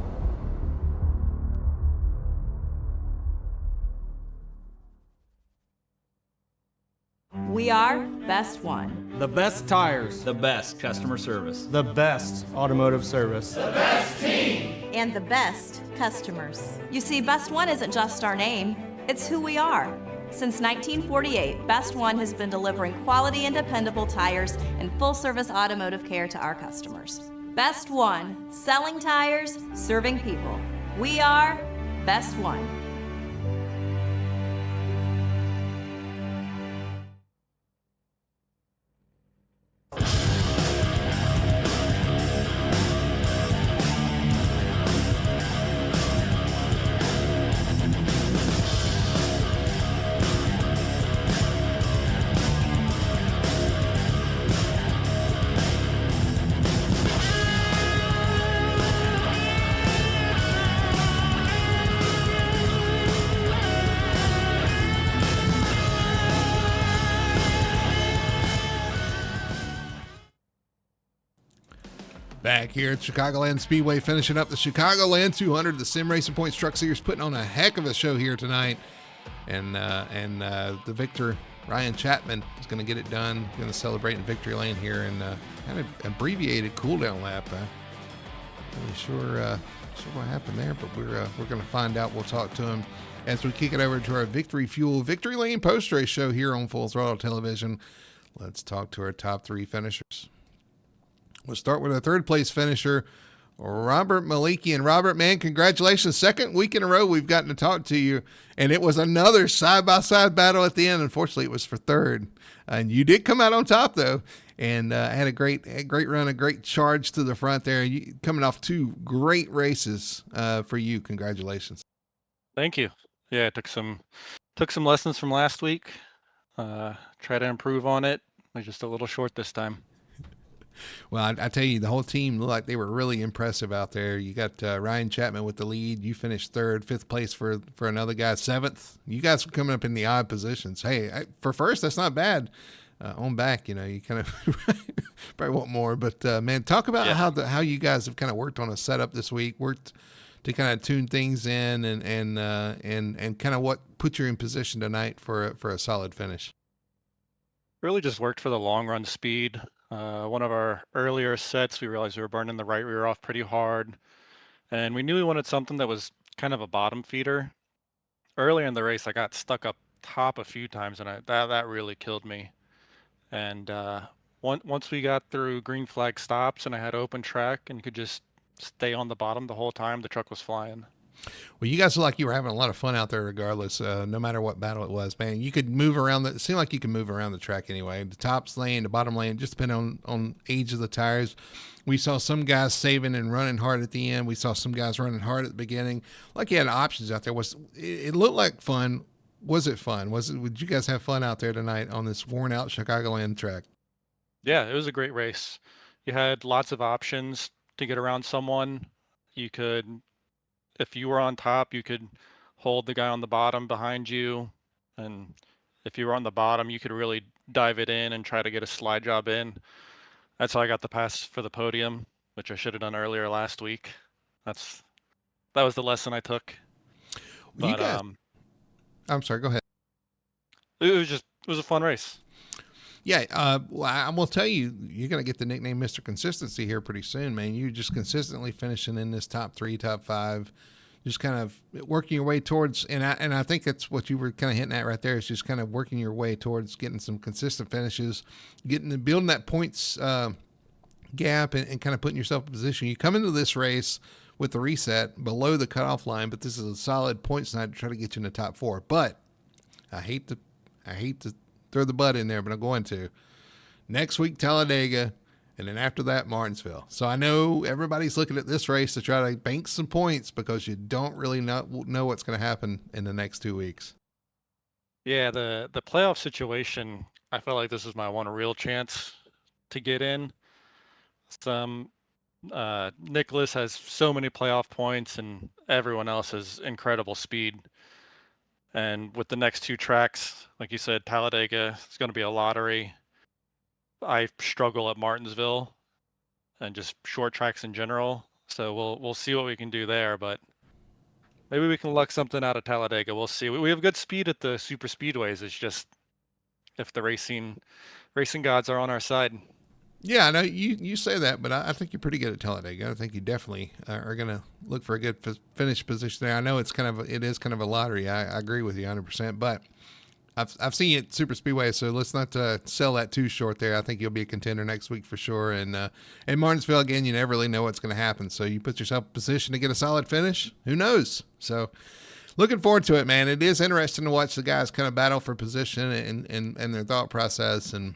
We are Best One. The best tires. The best customer service. The best automotive service. The best team. And the best customers. You see, Best One isn't just our name, it's who we are. Since 1948, Best One has been delivering quality and dependable tires and full-service automotive care to our customers. Best One, selling tires, serving people. We are Best One. Back here at Chicagoland Speedway, finishing up the Chicagoland 200, the Sim Racing Points Truck Series, putting on a heck of a show here tonight. And the victor, Ryan Chapman, is going to get it done. Going to celebrate in victory lane here and kind of abbreviated cool down lap. Sure what happened there, but we're going to find out. We'll talk to him as we kick it over to our Victory Fuel Victory Lane post race show here on Full Throttle Television. Let's talk to our top three finishers. We'll start with our third place finisher, Robert Maliki. And Robert, man, congratulations. Second week in a row we've gotten to talk to you, and it was another side-by-side battle at the end. Unfortunately, it was for third. And you did come out on top, though, and had a great run, a great charge to the front there. You, coming off two great races for you. Congratulations. Thank you. Yeah, took some lessons from last week. Try to improve on it. We're just a little short this time. Well, I tell you, the whole team looked like they were really impressive out there. You got Ryan Chapman with the lead. You finished third, fifth place for another guy, seventh. You guys were coming up in the odd positions. Hey, for first, that's not bad. On back, you kind of probably want more. But, man, talk about how you guys have kind of worked on a setup this week, worked to kind of tune things in and kind of what put you in position tonight for a solid finish. Really just worked for the long run speed. One of our earlier sets, we realized we were burning the right rear off pretty hard, and we knew we wanted something that was kind of a bottom feeder. Earlier in the race, I got stuck up top a few times, and that really killed me. And once we got through green flag stops and I had open track and could just stay on the bottom the whole time, the truck was flying. Well, you guys look like you were having a lot of fun out there regardless, no matter what battle it was, man. You could move around. It seemed like you could move around the track anyway. The top lane, the bottom lane, just depending on age of the tires. We saw some guys saving and running hard at the end. We saw some guys running hard at the beginning. Like you had options out there. It looked like fun. Was it fun? Would you guys have fun out there tonight on this worn out Chicagoland track? Yeah, it was a great race. You had lots of options to get around someone. You could, if you were on top, you could hold the guy on the bottom behind you. And if you were on the bottom, you could really dive it in and try to get a slide job in. That's how I got the pass for the podium, which I should have done earlier last week. That was the lesson I took. But I'm sorry, go ahead. It was a fun race. Yeah, well, I will tell you, you're going to get the nickname Mr. Consistency here pretty soon, man. You're just consistently finishing in this top three, top five, just kind of working your way towards, and I think that's what you were kind of hitting at right there, is just kind of working your way towards getting some consistent finishes, building that points gap and kind of putting yourself in position. You come into this race with the reset below the cutoff line, but this is a solid points night to try to get you in the top four. But I hate to throw the butt in there, but I'm going to. Next week, Talladega, and then after that, Martinsville. So I know everybody's looking at this race to try to bank some points because you don't really know what's going to happen in the next 2 weeks. Yeah, the playoff situation, I felt like this was my one real chance to get in. Nicholas has so many playoff points, and everyone else has incredible speed. And with the next two tracks, like you said, Talladega, it's going to be a lottery. I struggle at Martinsville and just short tracks in general. So we'll see what we can do there, but maybe we can luck something out of Talladega. We'll see. We have good speed at the super speedways. It's just if the racing gods are on our side. Yeah, I know you say that, but I think you're pretty good at Talladega. I think you definitely are going to look for a good finish position there. I know it is kind of a lottery. I agree with you 100%, but I've seen you at Super Speedway, so let's not sell that too short there. I think you'll be a contender next week for sure. And Martinsville, again, you never really know what's going to happen. So you put yourself in position to get a solid finish. Who knows? So looking forward to it, man. It is interesting to watch the guys kind of battle for position and their thought process. And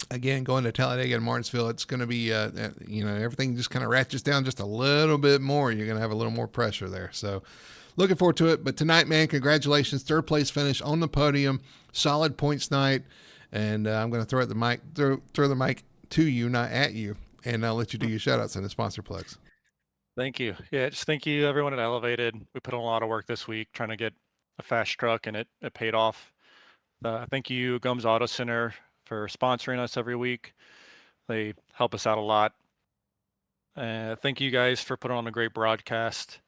again, going to Talladega and Martinsville, it's going to be, everything just kind of ratchets down just a little bit more. You're going to have a little more pressure there. So looking forward to it. But tonight, man, congratulations. Third place finish on the podium. Solid points night. And I'm going to throw the mic to you, not at you. And I'll let you do your shout outs and the sponsor plugs. Thank you. Yeah, just thank you everyone at Elevated. We put in a lot of work this week trying to get a fast truck, and it paid off. Thank you, Gums Auto Center, for sponsoring us every week. They help us out a lot. Thank you guys for putting on a great broadcast.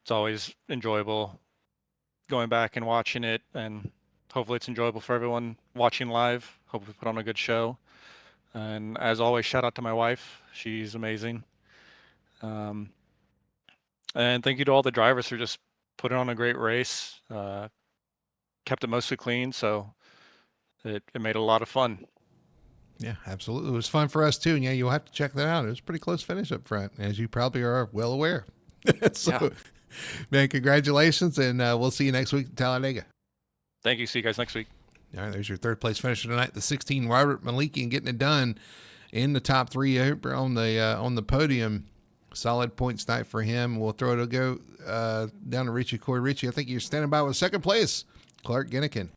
It's always enjoyable going back and watching it, and hopefully it's enjoyable for everyone watching live. Hope we put on a good show. And as always, shout out to my wife. She's amazing. And thank you to all the drivers who just put on a great race, kept it mostly clean, so it made it a lot of fun. Yeah, absolutely. It was fun for us too. And yeah, you'll have to check that out. It was a pretty close finish up front, as you probably are well aware. So, Yeah. man, congratulations. And we'll see you next week at Talladega. Thank you. See you guys next week. All right, there's your third place finisher tonight, the 16 Robert Malikian, getting it done in the top three on the podium. Solid points night for him. We'll throw it a go down to Richie Coy. Richie, I think you're standing by with second place, Clark Ginnikin.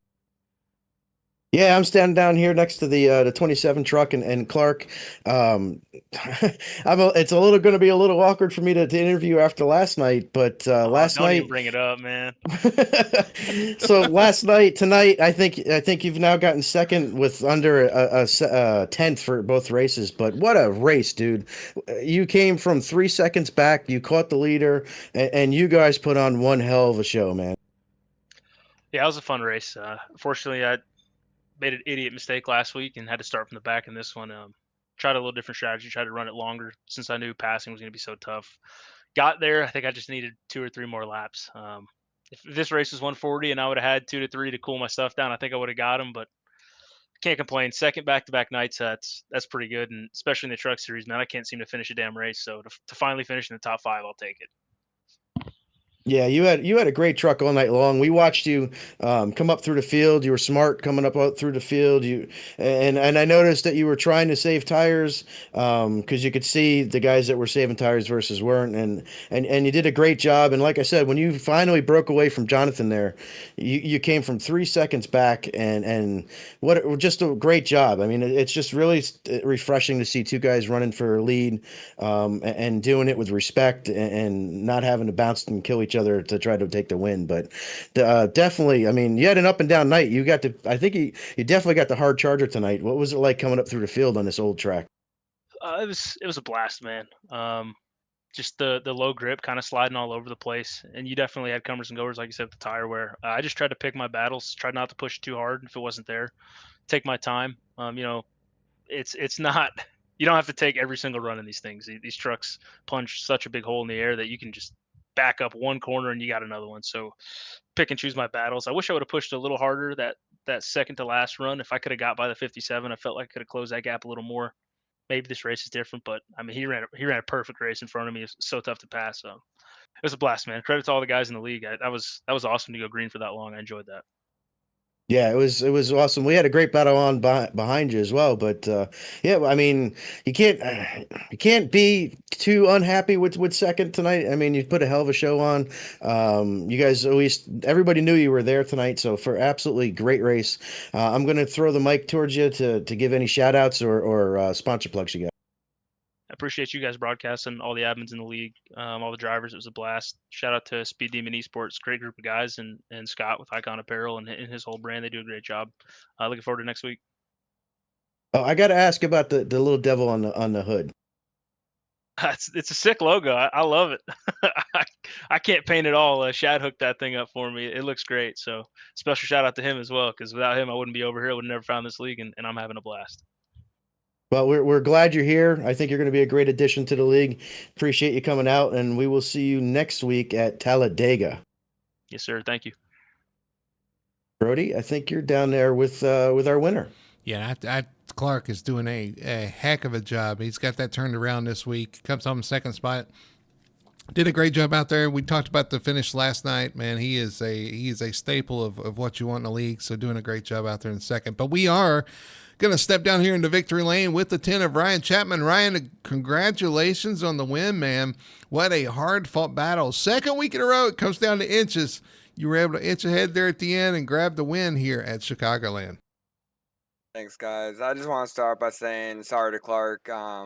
Yeah, I'm standing down here next to the 27 truck and Clark. It's a little going to be a little awkward for me to interview after last night, but last don't night. even bring it up, man. So tonight, I think you've now gotten second with under a tenth for both races. But what a race, dude! You came from 3 seconds back. You caught the leader, and you guys put on one hell of a show, man. Yeah, it was a fun race. Fortunately, I made an idiot mistake last week and had to start from the back in this one. Tried a little different strategy, tried to run it longer since I knew passing was going to be so tough. Got there, I think I just needed 2 or 3 more laps. If this race was 140 and I would have had 2 to 3 to cool my stuff down, I think I would have got him, but can't complain. Second back-to-back nights, that's pretty good, and especially in the truck series, man, I can't seem to finish a damn race. So to finally finish in the top 5, I'll take it. Yeah, you had a great truck all night long. We watched you come up through the field. You were smart coming up out through the field. And I noticed that you were trying to save tires because you could see the guys that were saving tires versus weren't. And you did a great job. And like I said, when you finally broke away from Jonathan there, you came from 3 seconds back and just a great job. I mean, it's just really refreshing to see 2 guys running for a lead and doing it with respect and not having to bounce and kill each other to try to take the win. But definitely, I mean, you had an up and down night. I think you definitely got the hard charger tonight. What was it like coming up through the field on this old track? It was a blast, man. Just the low grip, kind of sliding all over the place, and you definitely had comers and goers, like you said, with the tire wear. I just tried to pick my battles, tried not to push too hard if it wasn't there. Take my time. It's not. You don't have to take every single run in these things. These trucks punch such a big hole in the air that you can just back up one corner and you got another one. So pick and choose my battles. I wish I would have pushed a little harder that second to last run. If I could have got by the 57, I felt like I could have closed that gap a little more. Maybe this race is different, but I mean, he ran a perfect race in front of me. It's so tough to pass. So it was a blast, man. Credit to all the guys in the league. That was awesome to go green for that long. I enjoyed that. Yeah, it was awesome. We had a great battle on behind you as well, but yeah, I mean, you can't be too unhappy with second tonight. I mean, you put a hell of a show on. You guys everybody knew you were there tonight, so for absolutely great race. I'm going to throw the mic towards you to give any shout outs or sponsor plugs you got. I appreciate you guys broadcasting, all the admins in the league, all the drivers. It was a blast. Shout out to Speed Demon Esports, great group of guys, and Scott with Icon Apparel and his whole brand. They do a great job. Looking forward to next week. Oh, I got to ask about the little devil on the hood. It's a sick logo. I love it. I can't paint it all. Shad hooked that thing up for me. It looks great. So special shout out to him as well, because without him, I wouldn't be over here. I would have never found this league, and I'm having a blast. Well, we're glad you're here. I think you're going to be a great addition to the league. Appreciate you coming out, and we will see you next week at Talladega. Yes, sir. Thank you. Brody, I think you're down there with our winner. Yeah, Clark is doing a heck of a job. He's got that turned around this week. Comes home second spot. Did a great job out there. We talked about the finish last night. Man, he is a staple of what you want in the league. So doing a great job out there in second. But we are going to step down here into victory lane with the 10 of Ryan Chapman. Ryan, congratulations on the win, man. What a hard-fought battle. Second week in a row, it comes down to inches. You were able to inch ahead there at the end and grab the win here at Chicagoland. Thanks, guys. I just want to start by saying sorry to Clark. I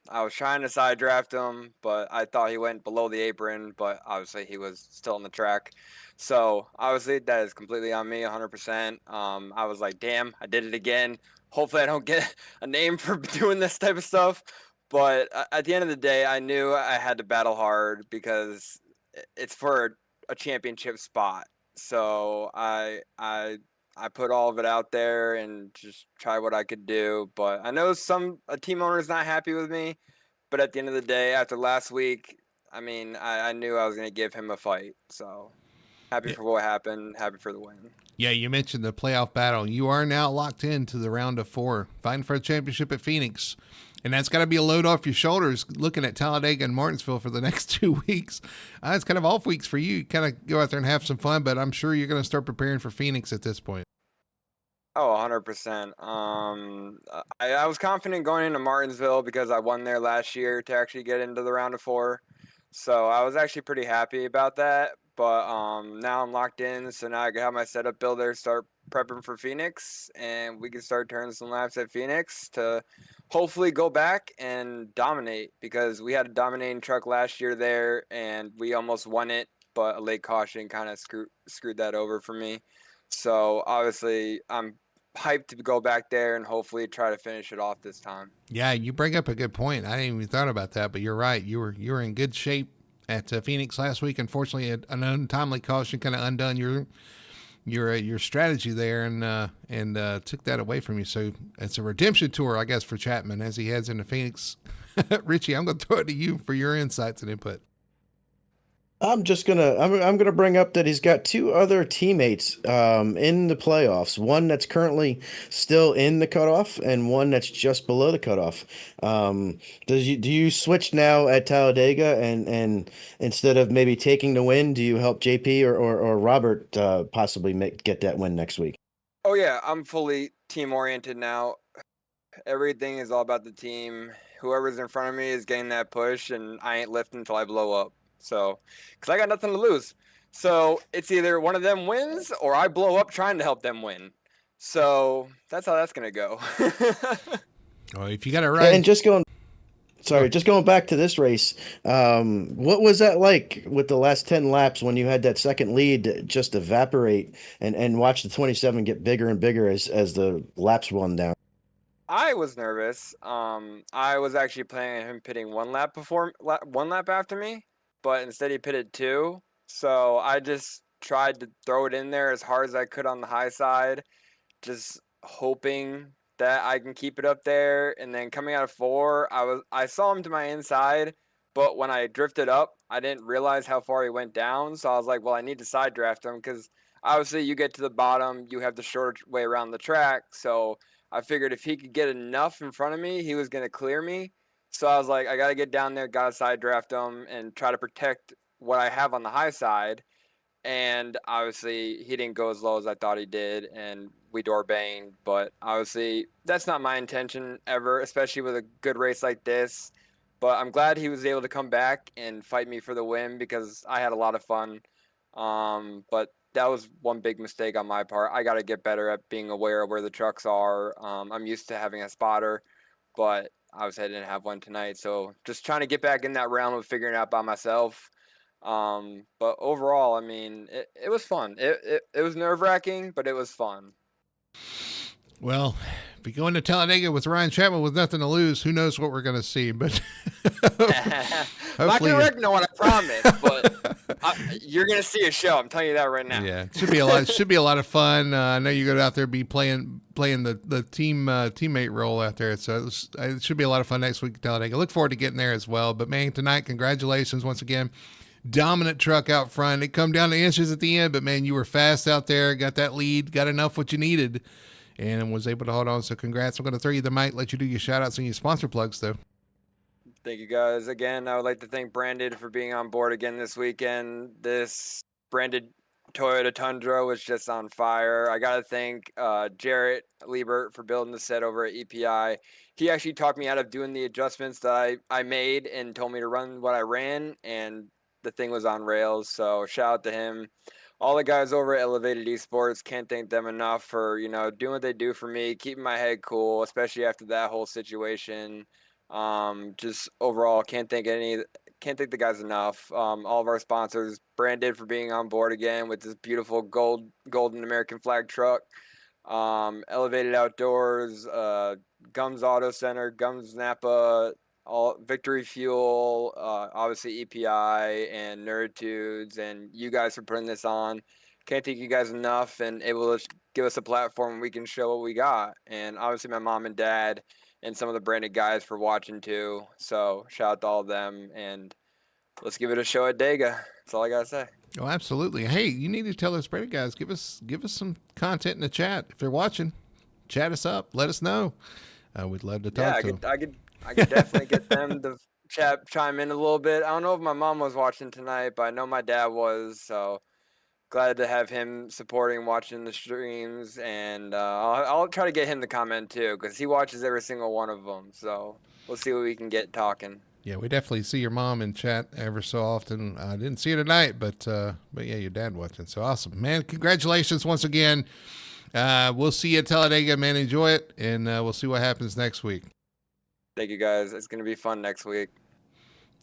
was trying to side draft him, but I thought he went below the apron, but obviously he was still on the track. So obviously that is completely on me, 100%. I was like, damn, I did it again. Hopefully I don't get a name for doing this type of stuff. But at the end of the day, I knew I had to battle hard because it's for a championship spot. So I put all of it out there and just try what I could do. But I know a team owner is not happy with me. But at the end of the day, after last week, I mean, I knew I was going to give him a fight. So happy for what happened. Happy for the win. Yeah, you mentioned the playoff battle. You are now locked into the round of 4, fighting for a championship at Phoenix. And that's got to be a load off your shoulders looking at Talladega and Martinsville for the next 2 weeks. It's kind of off weeks for you. You kind of go out there and have some fun, but I'm sure you're going to start preparing for Phoenix at this point. Oh, 100%. I was confident going into Martinsville because I won there last year to actually get into the round of 4. So I was actually pretty happy about that. But now I'm locked in, so now I can have my setup builder start prepping for Phoenix, and we can start turning some laps at Phoenix to hopefully go back and dominate, because we had a dominating truck last year there, and we almost won it, but a late caution kind of screwed that over for me. So obviously I'm hyped to go back there and hopefully try to finish it off this time. Yeah, you bring up a good point. I didn't even thought about that, but you're right. You were in good shape at Phoenix last week. Unfortunately, an untimely caution kind of undone your strategy there and took that away from you. So it's a redemption tour, I guess, for Chapman as he heads into Phoenix. Richie, I'm going to throw it to you for your insights and input. I'm gonna bring up that he's got 2 other teammates in the playoffs. One that's currently still in the cutoff, and one that's just below the cutoff. Do you switch now at Talladega, and instead of maybe taking the win, do you help JP or Robert possibly get that win next week? Oh yeah, I'm fully team oriented now. Everything is all about the team. Whoever's in front of me is getting that push, and I ain't lifting until I blow up. So, because I got nothing to lose. So it's either one of them wins or I blow up trying to help them win. So that's how that's going to go. Oh, if you got it right. And just going back to this race, what was that like with the last 10 laps when you had that second lead just evaporate and watch the 27 get bigger and bigger as the laps run down? I was nervous. I was actually planning on him pitting one lap after me, but instead he pitted 2. So I just tried to throw it in there as hard as I could on the high side, just hoping that I can keep it up there. And then coming out of 4, I saw him to my inside, but when I drifted up, I didn't realize how far he went down. So I was like, well, I need to side draft him, because obviously you get to the bottom, you have the short way around the track. So I figured if he could get enough in front of me, he was going to clear me. So I was like, I got to get down there, got to side draft him and try to protect what I have on the high side. And obviously he didn't go as low as I thought he did, and we door banged. But obviously that's not my intention ever, especially with a good race like this. But I'm glad he was able to come back and fight me for the win, because I had a lot of fun. But that was one big mistake on my part. I got to get better at being aware of where the trucks are. I'm used to having a spotter, but obviously I didn't have one tonight. So just trying to get back in that realm of figuring it out by myself. But overall, I mean, it was fun. It was nerve-wracking, but it was fun. Well, if we go into Talladega with Ryan Chapman with nothing to lose, who knows what we're going to see. But I'm not going to wreck no one, I promise. But you're going to see a show. I'm telling you that right now. Yeah, it should be a lot. It should be a lot of fun. I know you're going to out there be playing the team teammate role out there. So it should be a lot of fun next week at Talladega. Look forward to getting there as well. But man, tonight, congratulations once again. Dominant truck out front. It come down to inches at the end, but man, you were fast out there. Got that lead. Got enough what you needed, and was able to hold on. So congrats. I'm going to throw you the mic. Let you do your shout outs and your sponsor plugs though. Thank you guys. Again, I would like to thank Branded for being on board again this weekend. This branded Toyota Tundra was just on fire. I got to thank Jarrett Liebert for building the set over at EPI. He actually talked me out of doing the adjustments that I made and told me to run what I ran, and the thing was on rails. So shout out to him. All the guys over at Elevated Esports, can't thank them enough for, doing what they do for me, keeping my head cool, especially after that whole situation. Just overall, can't thank the guys enough. All of our sponsors, Branded for being on board again with this beautiful golden American flag truck. Elevated Outdoors, Gums Auto Center, Gums Napa, all Victory Fuel, obviously EPI and Nerdtudes, and you guys for putting this on. Can't thank you guys enough, and able to give us a platform where we can show what we got. And obviously my mom and dad and some of the Branded guys for watching too. So shout out to all of them. And let's give it a show at Dega. That's all I gotta say. Oh, absolutely. Hey, you need to tell those Brady guys, give us some content in the chat. If they're watching, chat us up. Let us know. We'd love to talk to them. I could definitely get them to chime in a little bit. I don't know if my mom was watching tonight, but I know my dad was. So glad to have him supporting, watching the streams, and I'll try to get him to comment too, because he watches every single one of them. So we'll see what we can get talking. Yeah, we definitely see your mom in chat ever so often. I didn't see her tonight, but yeah, your dad watching. So awesome, man! Congratulations once again. We'll see you at Talladega, man. Enjoy it, and we'll see what happens next week. Thank you, guys. It's gonna be fun next week.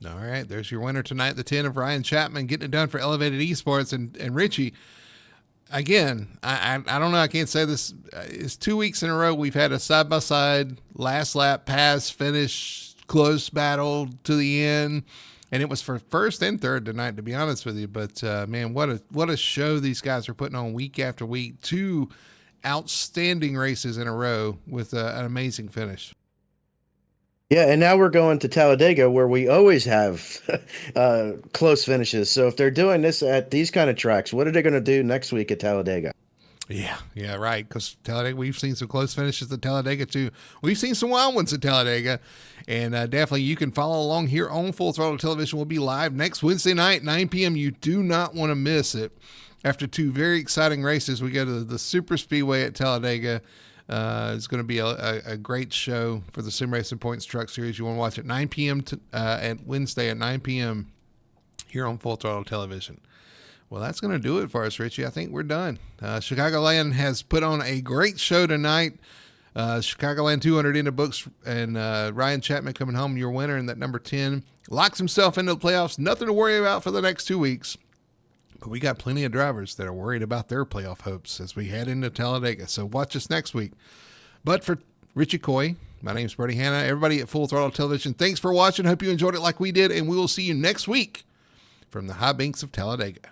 All right, there's your winner tonight, the 10 of Ryan Chapman, getting it done for Elevated Esports. And Richie, again, I don't know, I can't say this. It's 2 weeks in a row we've had a side-by-side, last lap, pass, finish, close battle to the end. And it was for first and third tonight, to be honest with you. But, man, what a show these guys are putting on week after week. 2 outstanding races in a row with an amazing finish. Yeah, and now we're going to Talladega, where we always have close finishes. So if they're doing this at these kind of tracks, what are they going to do next week at Talladega? Yeah, right. Because Talladega, we've seen some close finishes at Talladega too. We've seen some wild ones at Talladega, and definitely you can follow along here on Full Throttle Television. We'll be live next Wednesday night, 9 p.m. You do not want to miss it. After 2 very exciting races, we go to the Super Speedway at Talladega. It's going to be a great show for the Sim Racing Points Truck Series. You want to watch at 9 p.m. At Wednesday at 9 p.m. here on Full Throttle Television. Well, that's going to do it for us, Richie. I think we're done. Chicagoland has put on a great show tonight. Chicagoland 200 in the books, and Ryan Chapman coming home, your winner in that number 10. Locks himself into the playoffs. Nothing to worry about for the next 2 weeks. But we got plenty of drivers that are worried about their playoff hopes as we head into Talladega. So watch us next week. But for Richie Coy, my name's Brady Hanna. Everybody at Full Throttle Television, thanks for watching. Hope you enjoyed it like we did, and we will see you next week from the high banks of Talladega.